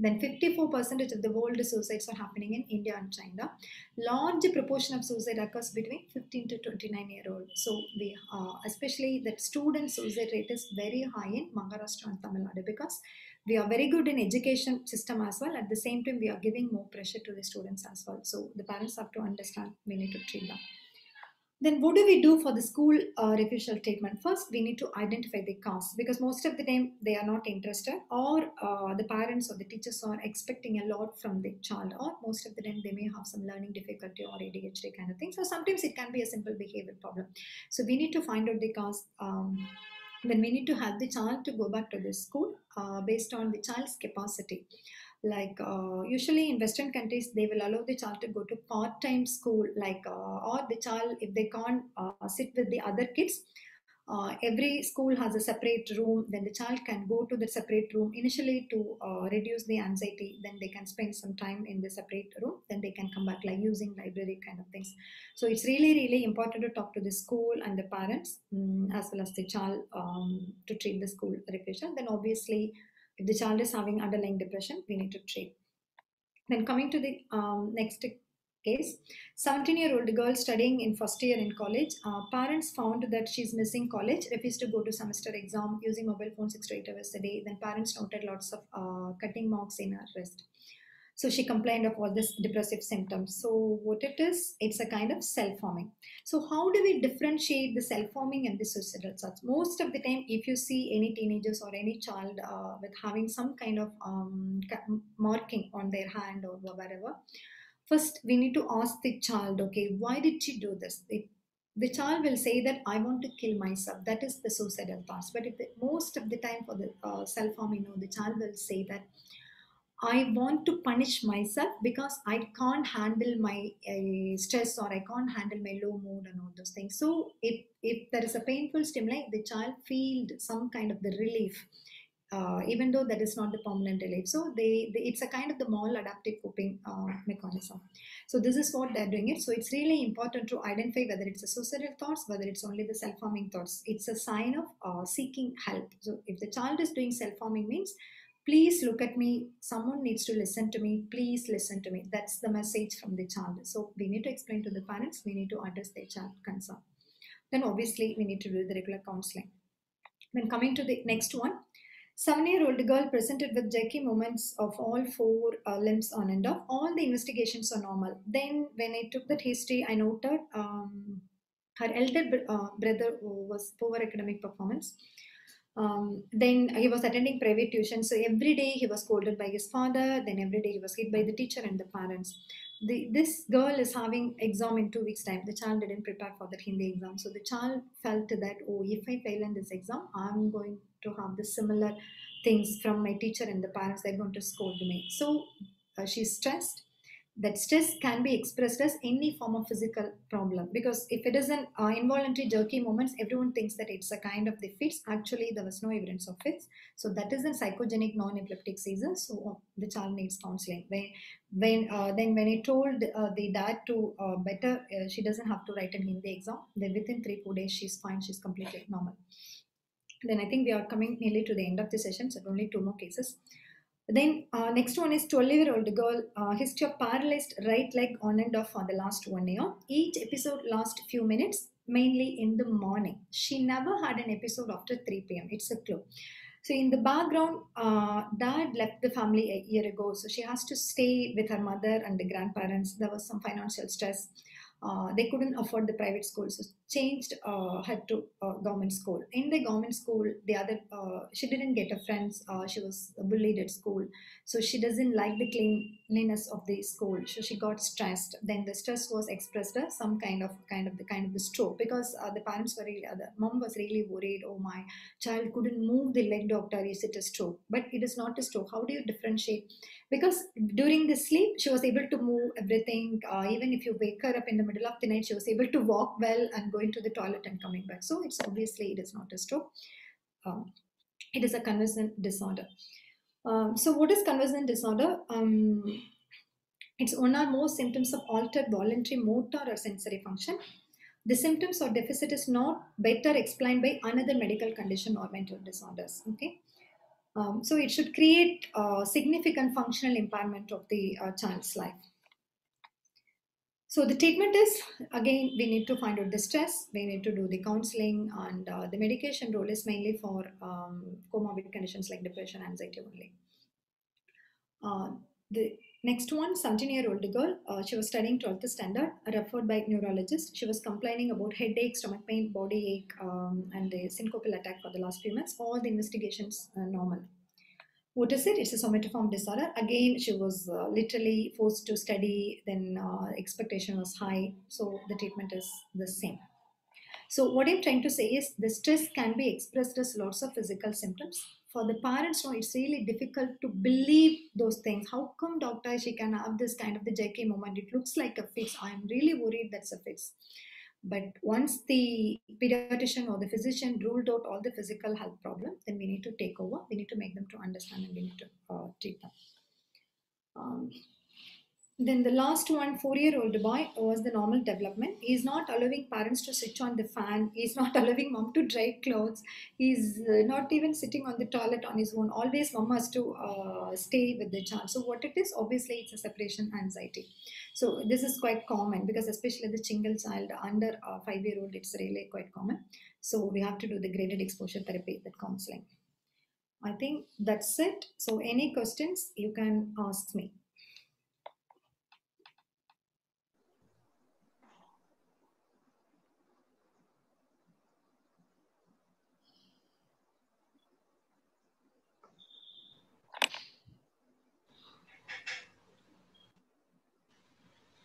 Then 54% of the world suicides are happening in India and China. Large proportion of suicide occurs between 15 to 29-year-old. So we, especially that student suicide rate is very high in Maharashtra and Tamil Nadu because we are very good in education system as well. At the same time, we are giving more pressure to the students as well. So the parents have to understand we need to treat them. Then what do we do for the school refusal treatment? First, we need to identify the cause because most of the time they are not interested or the parents or the teachers are expecting a lot from the child, or most of the time they may have some learning difficulty or ADHD kind of thing. So sometimes it can be a simple behavior problem. So we need to find out the cause. Then we need to help the child to go back to the school based on the child's capacity. Like usually in Western countries, they will allow the child to go to part-time school, like or the child, if they can't sit with the other kids, every school has a separate room. Then the child can go to the separate room initially to reduce the anxiety. Then they can spend some time in the separate room. Then they can come back, like using library kind of things. So it's really, really important to talk to the school and the parents as well as the child to treat the school refusal. Then obviously, if the child is having underlying depression, we need to treat. Then coming to the next case, 17-year-old girl studying in first year in college. Parents found that she's missing college, refused to go to semester exam, using mobile phone 6 to 8 hours a day. Then parents noted lots of cutting marks in her wrist. So she complained of all these depressive symptoms. So what it is, it's a kind of self-harming. So how do we differentiate the self-harming and the suicidal thoughts? Most of the time, if you see any teenagers or any child with having some kind of marking on their hand or whatever, first we need to ask the child, okay, why did she do this? The child will say that I want to kill myself. That is the suicidal thoughts. But most of the time for the self-harming, the child will say that I want to punish myself because I can't handle my stress or I can't handle my low mood and all those things. So if there is a painful stimuli, the child feels some kind of the relief, even though that is not the permanent relief. So it's a kind of the maladaptive coping mechanism. So this is what they're doing it. So it's really important to identify whether it's a suicidal thoughts, whether it's only the self-harming thoughts. It's a sign of seeking help. So if the child is doing self-harming means, please look at me, someone needs to listen to me, please listen to me. That's the message from the child. So we need to explain to the parents, we need to address their child concern. Then obviously we need to do the regular counseling. Then coming to the next one, 7-year-old girl presented with jerky movements of all 4 limbs on and off. All the investigations are normal. Then when I took that history, I noted her elder brother was poor academic performance. Then he was attending private tuition. So every day he was scolded by his father. Then every day he was hit by the teacher and the parents. This girl is having exam in 2 weeks' time. The child didn't prepare for that Hindi exam. So the child felt that, oh, if I fail in this exam, I'm going to have the similar things from my teacher and the parents. They're going to scold me. So she's stressed. That stress can be expressed as any form of physical problem, because if it is an involuntary jerky movements, everyone thinks that it's a kind of the fits. Actually, there was no evidence of fits. So that is a psychogenic non-epileptic seizure. So the child needs counseling. When I told the dad to better, she doesn't have to write an Hindi exam. Then within 3-4 days, she's fine. She's completely normal. Then I think we are coming nearly to the end of the session. So only 2 more cases. Then next one is 12-year-old girl, history of paralyzed right leg on and off for the last 1 year. Each episode lasts few minutes, mainly in the morning. She never had an episode after 3 p.m. It's a clue. So in the background, dad left the family a year ago. So she has to stay with her mother and the grandparents. There was some financial stress. They couldn't afford the private school, so changed her to government school. In the government school, she didn't get a friends. She was bullied at school, so she doesn't like the cleanliness of the school. So she got stressed. Then the stress was expressed as some kind of the stroke, because the parents were really, the mom was really worried. Oh, my child couldn't move the leg, doctor. Is it a stroke? But it is not a stroke. How do you differentiate? Because during the sleep, she was able to move everything. Even if you wake her up in the middle of the night, she was able to walk well and go into the toilet and coming back. So it's obviously it is not a stroke. It is a convergent disorder. So what is convergent disorder? It's one or more symptoms of altered voluntary motor or sensory function. The symptoms or deficit is not better explained by another medical condition or mental disorders. Okay. So it should create significant functional impairment of the child's life. So the treatment is, again, we need to find out the stress, we need to do the counseling, and the medication role is mainly for comorbid conditions like depression, anxiety only. The next one, 17-year-old girl, she was studying 12th standard, referred by neurologist. She was complaining about headache, stomach pain, body ache, and the syncopal attack for the last few months. All the investigations are normal. What is it? It's a somatoform disorder. Again, she was literally forced to study, then expectation was high. So the treatment is the same. So what I'm trying to say is the stress can be expressed as lots of physical symptoms. For the parents, no, it's really difficult to believe those things. How come, doctor, she can have this kind of the jerky moment? It looks like a fix. I'm really worried that's a fix. But once the pediatrician or the physician ruled out all the physical health problems, then we need to take over. We need to make them to understand and we need to treat them. Then the last one, 4-year-old boy, was the normal development. He's not allowing parents to switch on the fan. He's not allowing mom to dry clothes. He's not even sitting on the toilet on his own. Always mom has to stay with the child. So what it is, obviously it's a separation anxiety. So this is quite common because especially the single child under 5-year-old, it's really quite common. So we have to do the graded exposure therapy, that counseling. I think that's it. So any questions you can ask me.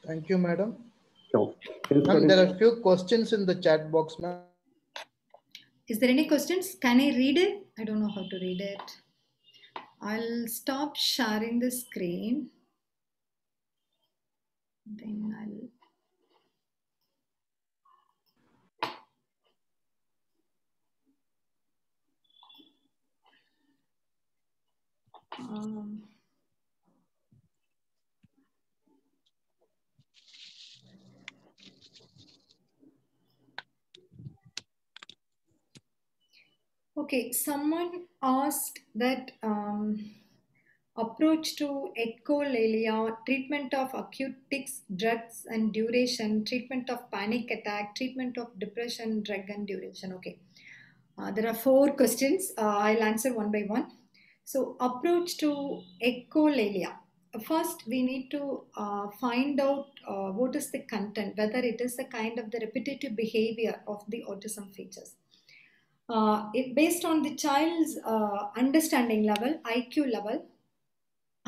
Thank you, madam. So, Ma'am, there are few questions in the chat box, ma'am. Is there any questions? Can I read it? I don't know how to read it. I'll stop sharing the screen. Then I'll... Okay, someone asked that approach to echolalia, treatment of acute tics, drugs and duration, treatment of panic attack, treatment of depression, drug and duration. Okay, there are 4 questions. I'll answer one by one. So approach to echolalia. First, we need to find out what is the content, whether it is the kind of the repetitive behavior of the autism features. Based on the child's understanding level, IQ level,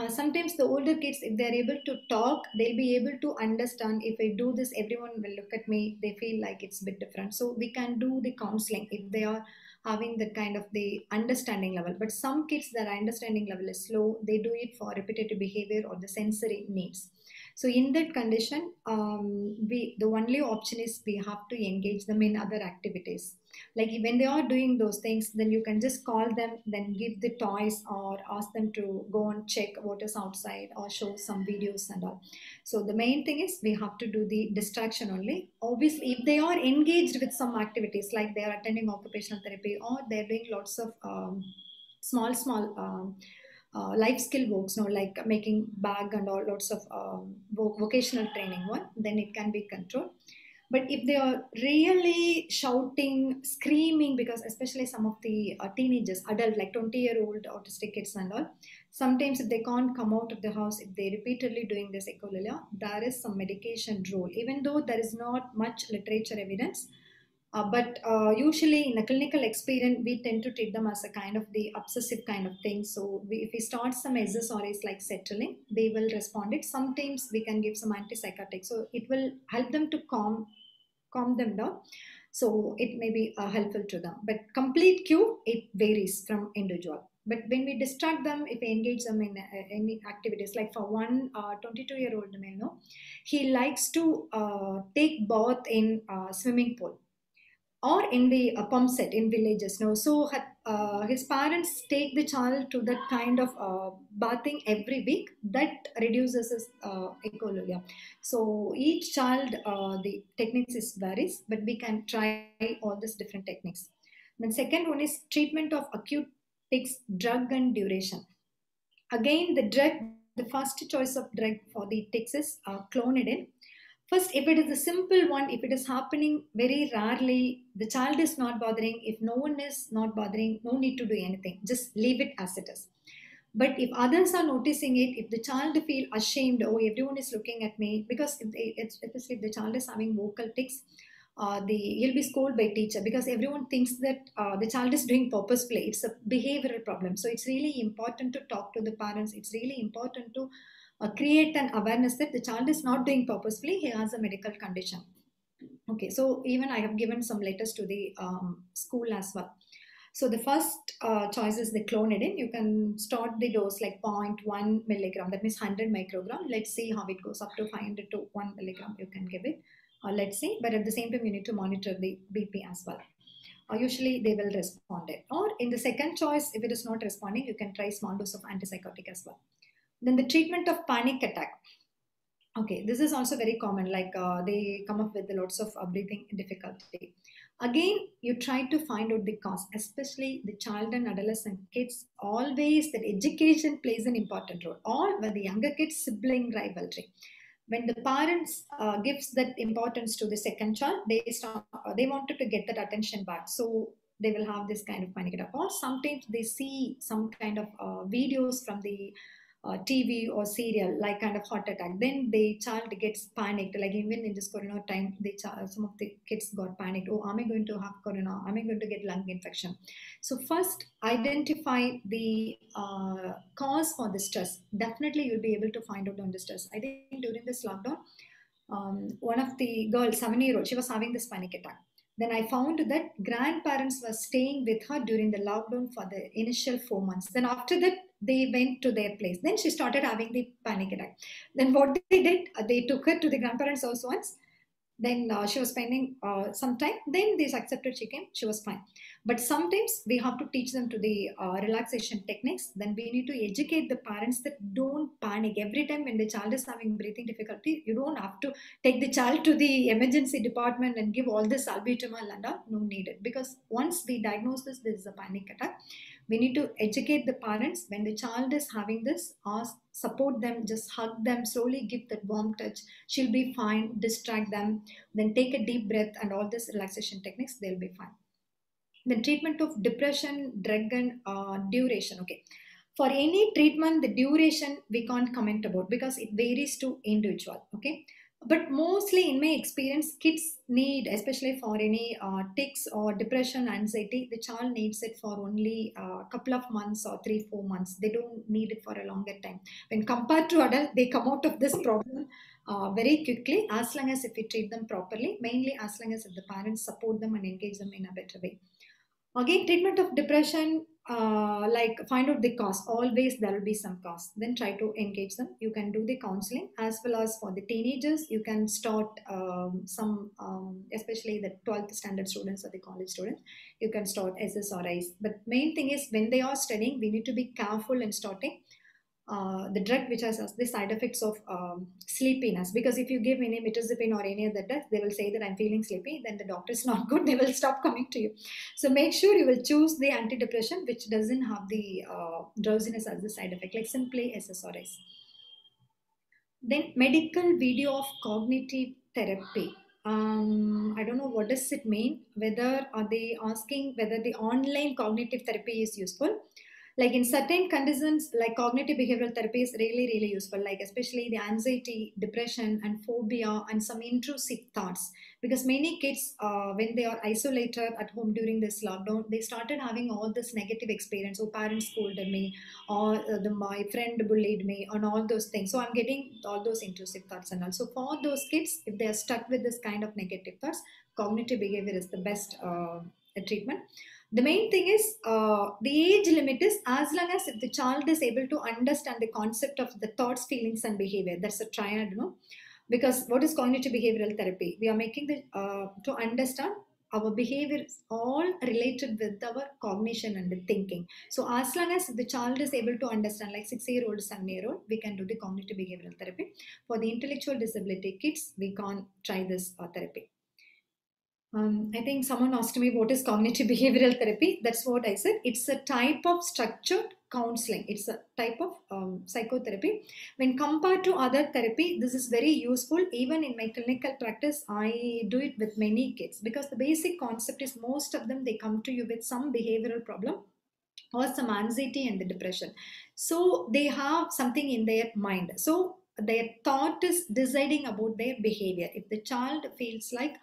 sometimes the older kids, if they're able to talk, they'll be able to understand. If I do this, everyone will look at me. They feel like it's a bit different. So we can do the counseling if they are having that kind of the understanding level. But some kids, their understanding level is slow. They do it for repetitive behavior or the sensory needs. So in that condition, the only option is we have to engage them in other activities. Like when they are doing those things, then you can just call them, then give the toys or ask them to go and check what is outside or show some videos and all. So the main thing is we have to do the distraction only. Obviously, if they are engaged with some activities, like they are attending occupational therapy or they're doing lots of small life skill works, like making bag and all, lots of vocational training one, then it can be controlled. But if they are really shouting, screaming, because especially some of the teenagers, adult, like 20-year-old autistic kids and all, sometimes if they can't come out of the house, if they repeatedly doing this echolalia, there is some medication role, even though there is not much literature evidence. But usually in a clinical experience, we tend to treat them as a kind of the obsessive kind of thing. So if we start some SSRIs like settling, they will respond it. Sometimes we can give some antipsychotics. So it will help them to calm them down. So it may be helpful to them. But complete cure, it varies from individual. But when we distract them, if we engage them in any activities, like for one 22-year-old male, he likes to take bath in swimming pool or in the pump set in villages. So his parents take the child to that kind of bathing every week. That reduces his echolalia. So each child, the techniques is varies, but we can try all these different techniques. Then second one is treatment of acute tics, drug and duration. Again, the first choice of drug for the tics is clonidine. First, if it is a simple one, if it is happening very rarely, the child is not bothering. If no one is not bothering, no need to do anything. Just leave it as it is. But if others are noticing it, if the child feel ashamed, oh, everyone is looking at me, because if the child is having vocal tics, he'll be scolded by teacher because everyone thinks that the child is doing purposefully. It's a behavioral problem. So it's really important to talk to the parents. It's really important to create an awareness that the child is not doing purposefully. He has a medical condition. Okay, so even I have given some letters to the school as well. So the first choice is the clonidine. You can start the dose like 0.1 milligram, that means 100 microgram. Let's see how it goes up to 500 to 1 milligram. You can give it. Let's see, but at the same time, you need to monitor the BP as well. Usually they will respond it. Or in the second choice, if it is not responding, you can try small dose of antipsychotic as well. Then the treatment of panic attack. Okay, this is also very common, like they come up with lots of breathing difficulty. Again, you try to find out the cause, especially the child and adolescent kids. Always that education plays an important role, or with the younger kids, sibling rivalry. When the parents gives that importance to the second child, they wanted to get that attention back. So they will have this kind of panic attack. Or sometimes they see some kind of videos from the TV or serial, like kind of heart attack. Then the child gets panicked. Like even in this corona time, some of the kids got panicked. Oh, am I going to have corona? Am I going to get lung infection? So first, identify the cause for the stress. Definitely, you'll be able to find out on the stress. I think during this lockdown, one of the girls, 7-year-old, she was having this panic attack. Then I found that grandparents were staying with her during the lockdown for the initial 4 months. Then after that, they went to their place. Then she started having the panic attack. Then what they did, they took her to the grandparents' house once. Then she was spending some time. Then they accepted she came. She was fine. But sometimes we have to teach them to the relaxation techniques. Then we need to educate the parents that don't panic. Every time when the child is having breathing difficulty, you don't have to take the child to the emergency department and give all this salbutamol and all. No needed. Because once we diagnose this is a panic attack, we need to educate the parents. When the child is having this, ask, support them, just hug them, slowly give that warm touch. She'll be fine. Distract them, then take a deep breath and all these relaxation techniques, they'll be fine. The treatment of depression, drug and duration. Okay, for any treatment, the duration we can't comment about because it varies to individual. Okay, but mostly in my experience, kids need, especially for any tics or depression, anxiety, the child needs it for only a couple of months or 3-4 months. They don't need it for a longer time. When compared to adult, they come out of this problem very quickly, as long as if we treat them properly, mainly as long as if the parents support them and engage them in a better way. Again, treatment of depression, like find out the cause. Always there will be some cause. Then try to engage them. You can do the counseling, as well as for the teenagers, you can start especially the 12th standard students or the college students, you can start SSRIs. But main thing is when they are studying, we need to be careful in starting the drug which has the side effects of sleepiness. Because if you give any mirtazapine or any other drug, they will say that I'm feeling sleepy, then the doctor is not good, they will stop coming to you. So make sure you will choose the antidepressant which doesn't have the drowsiness as the side effect, like simply SSRIs. Then medical video of cognitive therapy. I don't know what does it mean. Whether are they asking whether the online cognitive therapy is useful? Like in certain conditions, like cognitive behavioral therapy is really, really useful, like especially the anxiety, depression, and phobia, and some intrusive thoughts. Because many kids, when they are isolated at home during this lockdown, they started having all this negative experience. Oh, parents scolded me, or my friend bullied me, and all those things. So I'm getting all those intrusive thoughts. And also for those kids, if they are stuck with this kind of negative thoughts, cognitive behavior is the best treatment. The main thing is the age limit is as long as if the child is able to understand the concept of the thoughts, feelings, and behavior. That's a triad, because what is cognitive behavioral therapy? We are making the to understand our behavior is all related with our cognition and the thinking. So as long as the child is able to understand, like 6-year-old, 7-year-old, we can do the cognitive behavioral therapy. For the intellectual disability kids, we can't try this therapy. I think someone asked me what is cognitive behavioral therapy. That's what I said. It's a type of structured counseling. It's a type of psychotherapy. When compared to other therapy, this is very useful. Even in my clinical practice, I do it with many kids because the basic concept is most of them, they come to you with some behavioral problem or some anxiety and the depression. So they have something in their mind. So their thought is deciding about their behavior. If the child feels like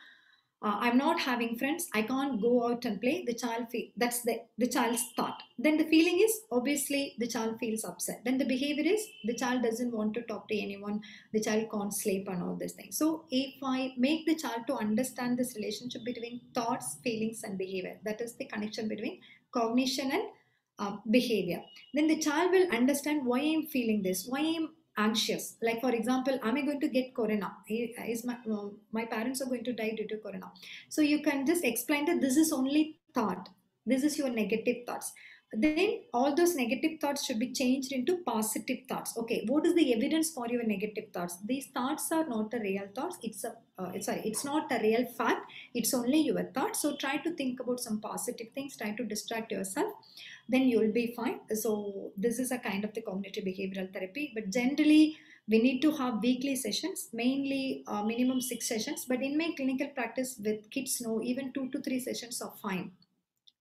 I'm not having friends, I can't go out and play, the child that's the child's thought. Then the feeling is obviously the child feels upset. Then the behavior is the child doesn't want to talk to anyone, the child can't sleep and all these things. So if I make the child to understand this relationship between thoughts, feelings and behavior, that is the connection between cognition and behavior, then the child will understand why I'm feeling this, why I'm anxious. Like for example, am I going to get corona? Is my parents are going to die due to corona? So you can just explain that this is only thought, this is your negative thoughts. Then all those negative thoughts should be changed into positive thoughts. Okay, what is the evidence for your negative thoughts? These thoughts are not the real thoughts. It's not a real fact. It's only your thoughts. So try to think about some positive things. Try to distract yourself. Then you'll be fine. So this is a kind of the cognitive behavioral therapy. But generally, we need to have weekly sessions, mainly minimum 6 sessions. But in my clinical practice with kids, no, even 2 to 3 sessions are fine.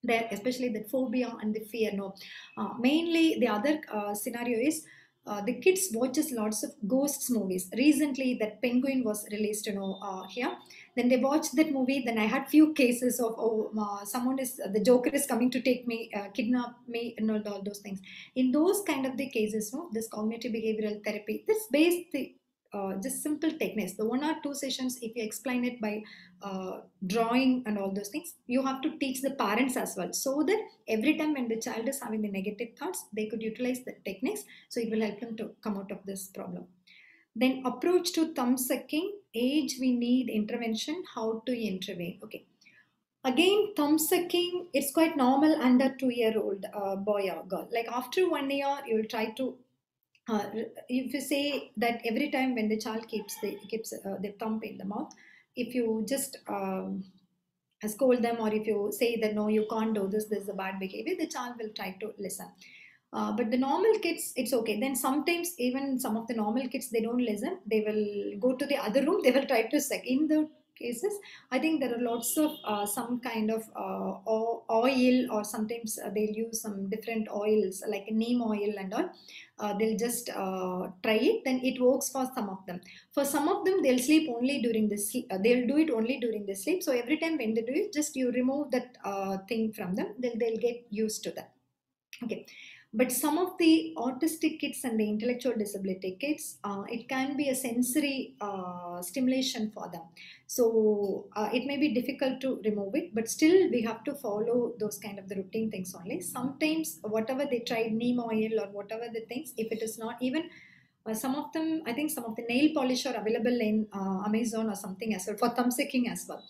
There, especially the phobia and the fear, no. Mainly the other scenario is the kids watches lots of ghosts movies. Recently that Penguin was released, here. Then they watched that movie. Then I had few cases of someone is the Joker is coming to take me, kidnap me, and all those things. In those kind of the cases, no, this cognitive behavioral therapy, this based the just simple techniques. The 1 or 2 sessions, if you explain it by drawing and all those things, you have to teach the parents as well, so that every time when the child is having the negative thoughts, they could utilize the techniques. So it will help them to come out of this problem. Then approach to thumb sucking, age we need intervention, how to intervene. Okay. Again, thumb sucking, it's quite normal under 2-year-old boy or girl. Like after 1 year, you'll try to if you say that every time when the child keeps the thumb in the mouth, if you just scold them, or if you say that no, you can't do this, this is a bad behavior, the child will try to listen. But the normal kids, it's okay. Then sometimes even some of the normal kids, they don't listen. They will go to the other room. They will try to suck. In the cases, I think there are lots of some kind of oil, or sometimes they'll use some different oils like neem oil and all. They'll just try it. Then it works for some of them. For some of them, they'll sleep only during the sleep. They'll do it only during the sleep. So every time when they do it, just you remove that thing from them. They'll get used to that. Okay. But some of the autistic kids and the intellectual disability kids, it can be a sensory stimulation for them. So it may be difficult to remove it, but still we have to follow those kind of the routine things only. Sometimes whatever they tried, neem oil or whatever the things, if it is not even, some of them, I think some of the nail polish are available in Amazon or something as well for thumb sucking as well.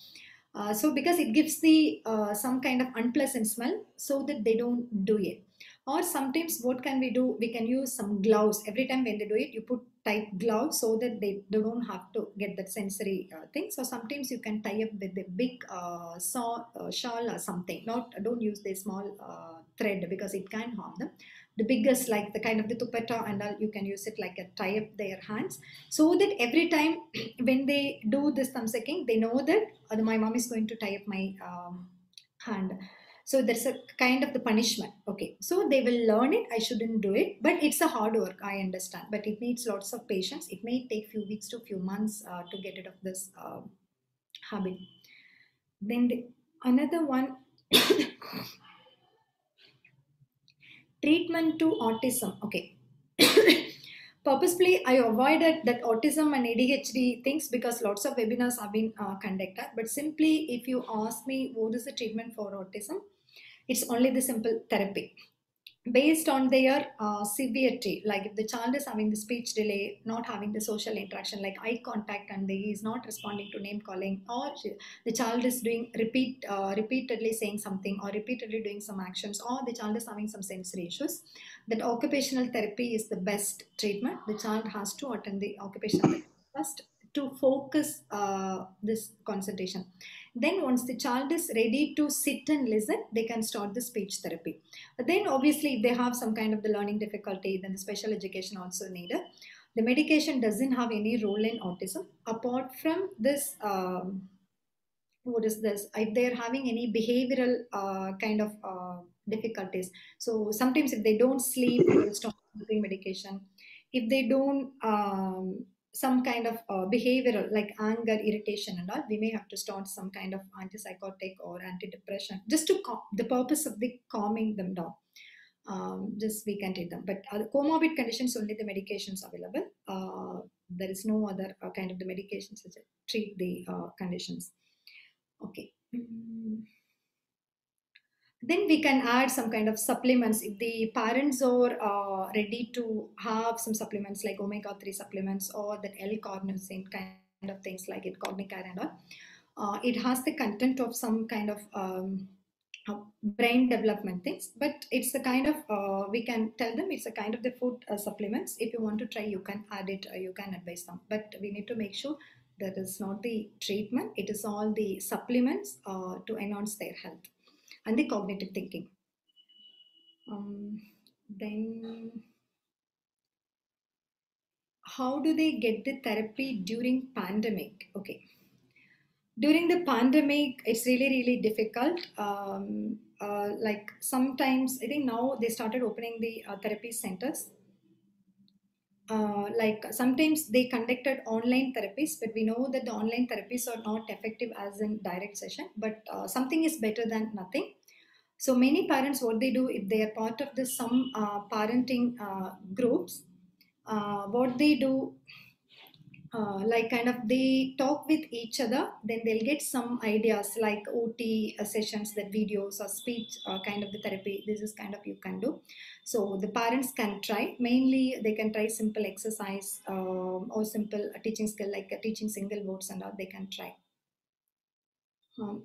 So because it gives the some kind of unpleasant smell, so that they don't do it. Or sometimes what can we do? We can use some gloves. Every time when they do it, you put tight gloves so that they don't have to get that sensory thing. So sometimes you can tie up with the big shawl or something. Don't use the small thread because it can harm them. The biggest, like the kind of the dupatta and all, you can use it like a tie up their hands, so that every time when they do this thumb sucking, they know that my mom is going to tie up my hand. So there's a kind of the punishment. Okay, so they will learn it. I shouldn't do it, but it's a hard work. I understand, but it needs lots of patience. It may take few weeks to few months to get rid of this habit. Then another one, treatment to autism. Okay. Purposefully, I avoided that autism and ADHD things because lots of webinars have been conducted. But simply, if you ask me what is the treatment for autism, it's only the simple therapy based on their severity. Like if the child is having the speech delay, not having the social interaction like eye contact, and he is not responding to name calling, or the child is doing repeatedly saying something or repeatedly doing some actions, or the child is having some sensory issues, that occupational therapy is the best treatment. The child has to attend the occupational therapy first. to focus this concentration. Then once the child is ready to sit and listen, they can start the speech therapy. Then obviously if they have some kind of the learning difficulty, then the special education also needed. The medication doesn't have any role in autism apart from this. What is this? If they're having any behavioral kind of difficulties. So sometimes if they don't sleep, we will stop giving medication. If they don't some kind of behavioral like anger, irritation and all, we may have to start some kind of antipsychotic or antidepressant just to the purpose of the calming them down. Just we can take them, but comorbid conditions only the medications available. There is no other kind of the medications that treat the conditions. Okay. Then we can add some kind of supplements if the parents are ready to have some supplements like omega-3 supplements or that L-carnosine kind of things like it, Cognicare and all. It has the content of some kind of brain development things, but it's the kind of we can tell them it's a kind of the food supplements. If you want to try, you can add it, you can advise them, but we need to make sure that is not the treatment, it is all the supplements to enhance their health and the cognitive thinking. Then how do they get the therapy during pandemic? Okay. During the pandemic, it's really difficult. Like sometimes, I think now they started opening the therapy centers. Like sometimes they conducted online therapies, but we know that the online therapies are not effective as in direct session, but something is better than nothing. So many parents, what they do if they are part of the some parenting groups, what they do, like kind of they talk with each other, then they'll get some ideas like OT sessions, that videos or speech kind of the therapy. This is kind of you can do. So the parents can try, mainly they can try simple exercise or simple teaching skill like teaching single words and all they can try.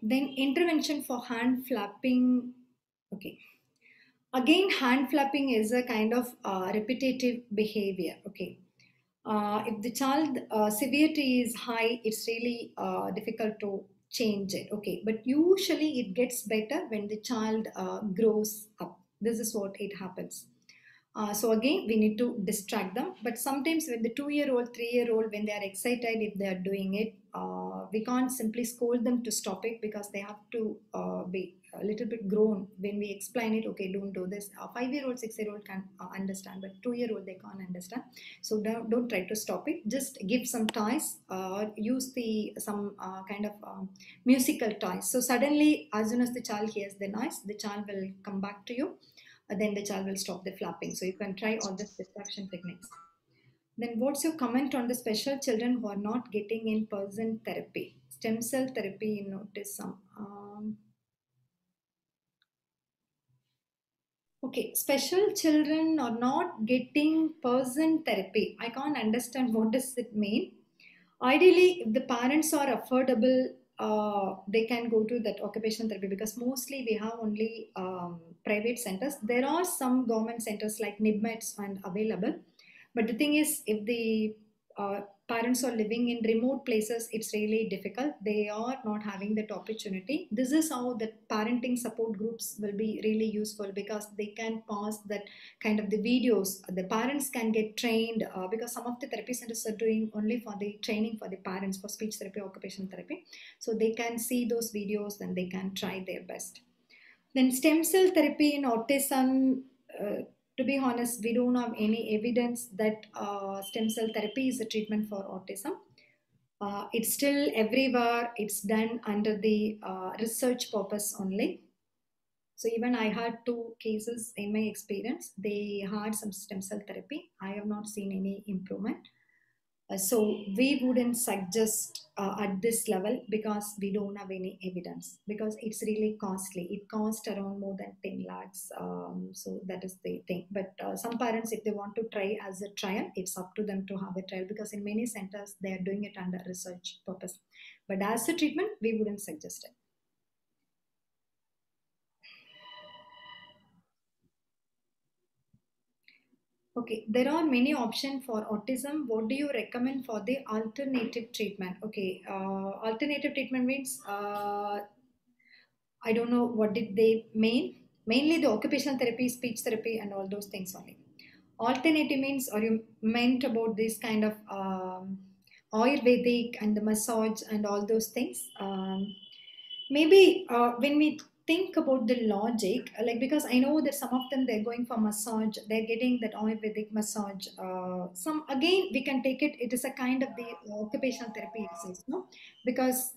Then intervention for hand flapping. Okay. Again, hand flapping is a kind of repetitive behavior. Okay. If the child severity is high, it's really difficult to change it. Okay, but usually it gets better when the child grows up. This is what it happens. So again, we need to distract them. But sometimes when the 2-year-old, 3-year-old, when they are excited, if they are doing it, we can't simply scold them to stop it because they have to be a little bit grown when we explain it. Okay, don't do this. A 5-year-old, 6-year-old can understand, but 2-year-old they can't understand. So don't try to stop it. Just give some toys. Use some kind of musical toys. So suddenly, as soon as the child hears the noise, the child will come back to you. Then the child will stop the flapping. So you can try all these distraction techniques. Then what's your comment on the special children who are not getting in-person therapy? Stem cell therapy in autism. Okay, special children are not getting person therapy. I can't understand what does it mean. Ideally, if the parents are affordable, they can go to that occupational therapy because mostly we have only private centers. There are some government centers like NIBMETs and available. But the thing is, if the parents are living in remote places, it's really difficult. They are not having that opportunity. This is how the parenting support groups will be really useful because they can pass that kind of the videos. The parents can get trained because some of the therapy centers are doing only for the training for the parents for speech therapy, occupational therapy. So they can see those videos and they can try their best. Then stem cell therapy in autism, to be honest, we don't have any evidence that stem cell therapy is a treatment for autism. It's still everywhere. It's done under the research purpose only. So even I had 2 cases in my experience. They had some stem cell therapy. I have not seen any improvement. So we wouldn't suggest at this level because we don't have any evidence because it's really costly. It costs around more than 10 lakhs. So that is the thing. But some parents, if they want to try as a trial, it's up to them to have a trial because in many centers, they are doing it under research purpose. But as a treatment, we wouldn't suggest it. Okay, there are many options for autism. What do you recommend for the alternative treatment? Okay, alternative treatment means I don't know what did they mean. Mainly the occupational therapy, speech therapy, and all those things only. Alternative means, or you meant about this kind of Ayurvedic and the massage and all those things. Maybe when we think about the logic, like because I know that some of them they're going for massage, they're getting that Ayurvedic massage. Some again we can take it. It is a kind of the occupational therapy itself, no? Because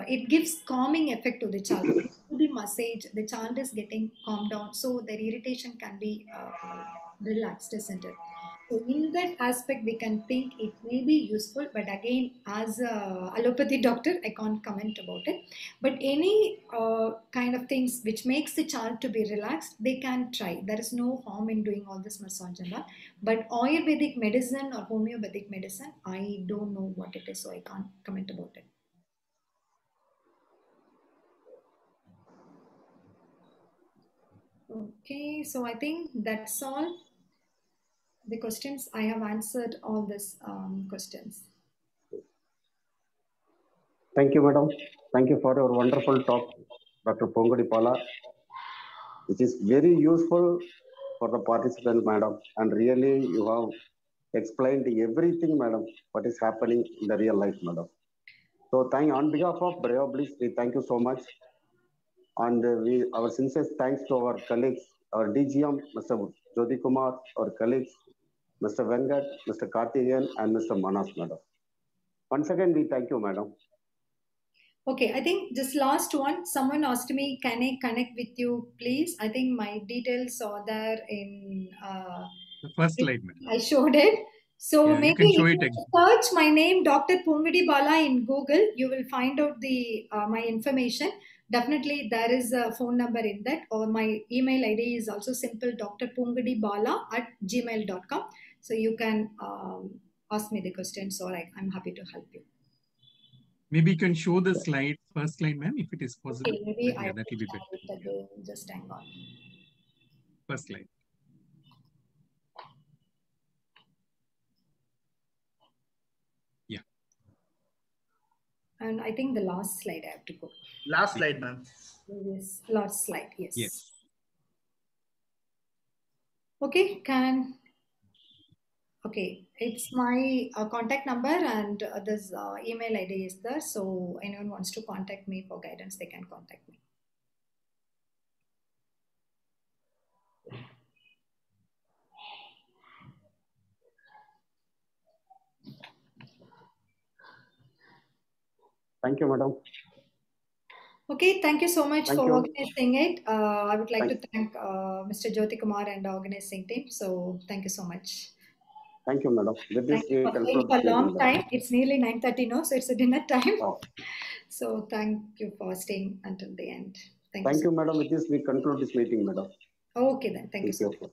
it gives calming effect to the child. To the massage, the child is getting calmed down, so their irritation can be relaxed, isn't it? So in that aspect, we can think it may be useful, but again, as a allopathy doctor, I can't comment about it. But any kind of things which makes the child to be relaxed, they can try. There is no harm in doing all this massage and all. But Ayurvedic medicine or homeopathic medicine, I don't know what it is, so I can't comment about it. Okay, so I think that's all the questions. I have answered all these questions. Thank you, madam. Thank you for your wonderful talk, Dr. Pongudi Bala, which is very useful for the participant, madam. And really, you have explained everything, madam, what is happening in the real life, madam. So, on behalf of Breo Bliss, we thank you so much. And our sincere thanks to our colleagues, our DGM, Mr. Jyoti Kumar, our colleagues, Mr. Venkat, Mr. Karthikeyan, and Mr. Manas, madam. Once again, we thank you, madam. Okay, I think just last one, someone asked me, can I connect with you, please? I think my details are there in the first slide. I showed it. So yeah, maybe if you search my name, Dr. Pongudi Bala in Google, you will find out the my information. Definitely there is a phone number in that, or my email ID is also simple, drpongudibala@gmail.com. So you can ask me the questions, or I'm happy to help you. Maybe you can show the slide, first slide, ma'am, if it is possible. Okay, maybe I that will be better. Again. Just hang on. First slide. Yeah. And I think the last slide I have to go. Last slide, ma'am. Yes, last slide. Yes. Yes. Okay, okay, it's my contact number, and this email ID is there. So anyone wants to contact me for guidance, they can contact me. Thank you, madam. Okay, thank you so much for organizing it. I would like to thank Mr. Jyoti Kumar and the organizing team. So thank you so much. Thank you, madam. Thank you for staying for a long time. It's nearly 9:30 now, so it's a dinner time. Oh. So thank you for staying until the end. Thank you, madam. With this, we conclude this meeting, madam. Okay, then. Thank you so much.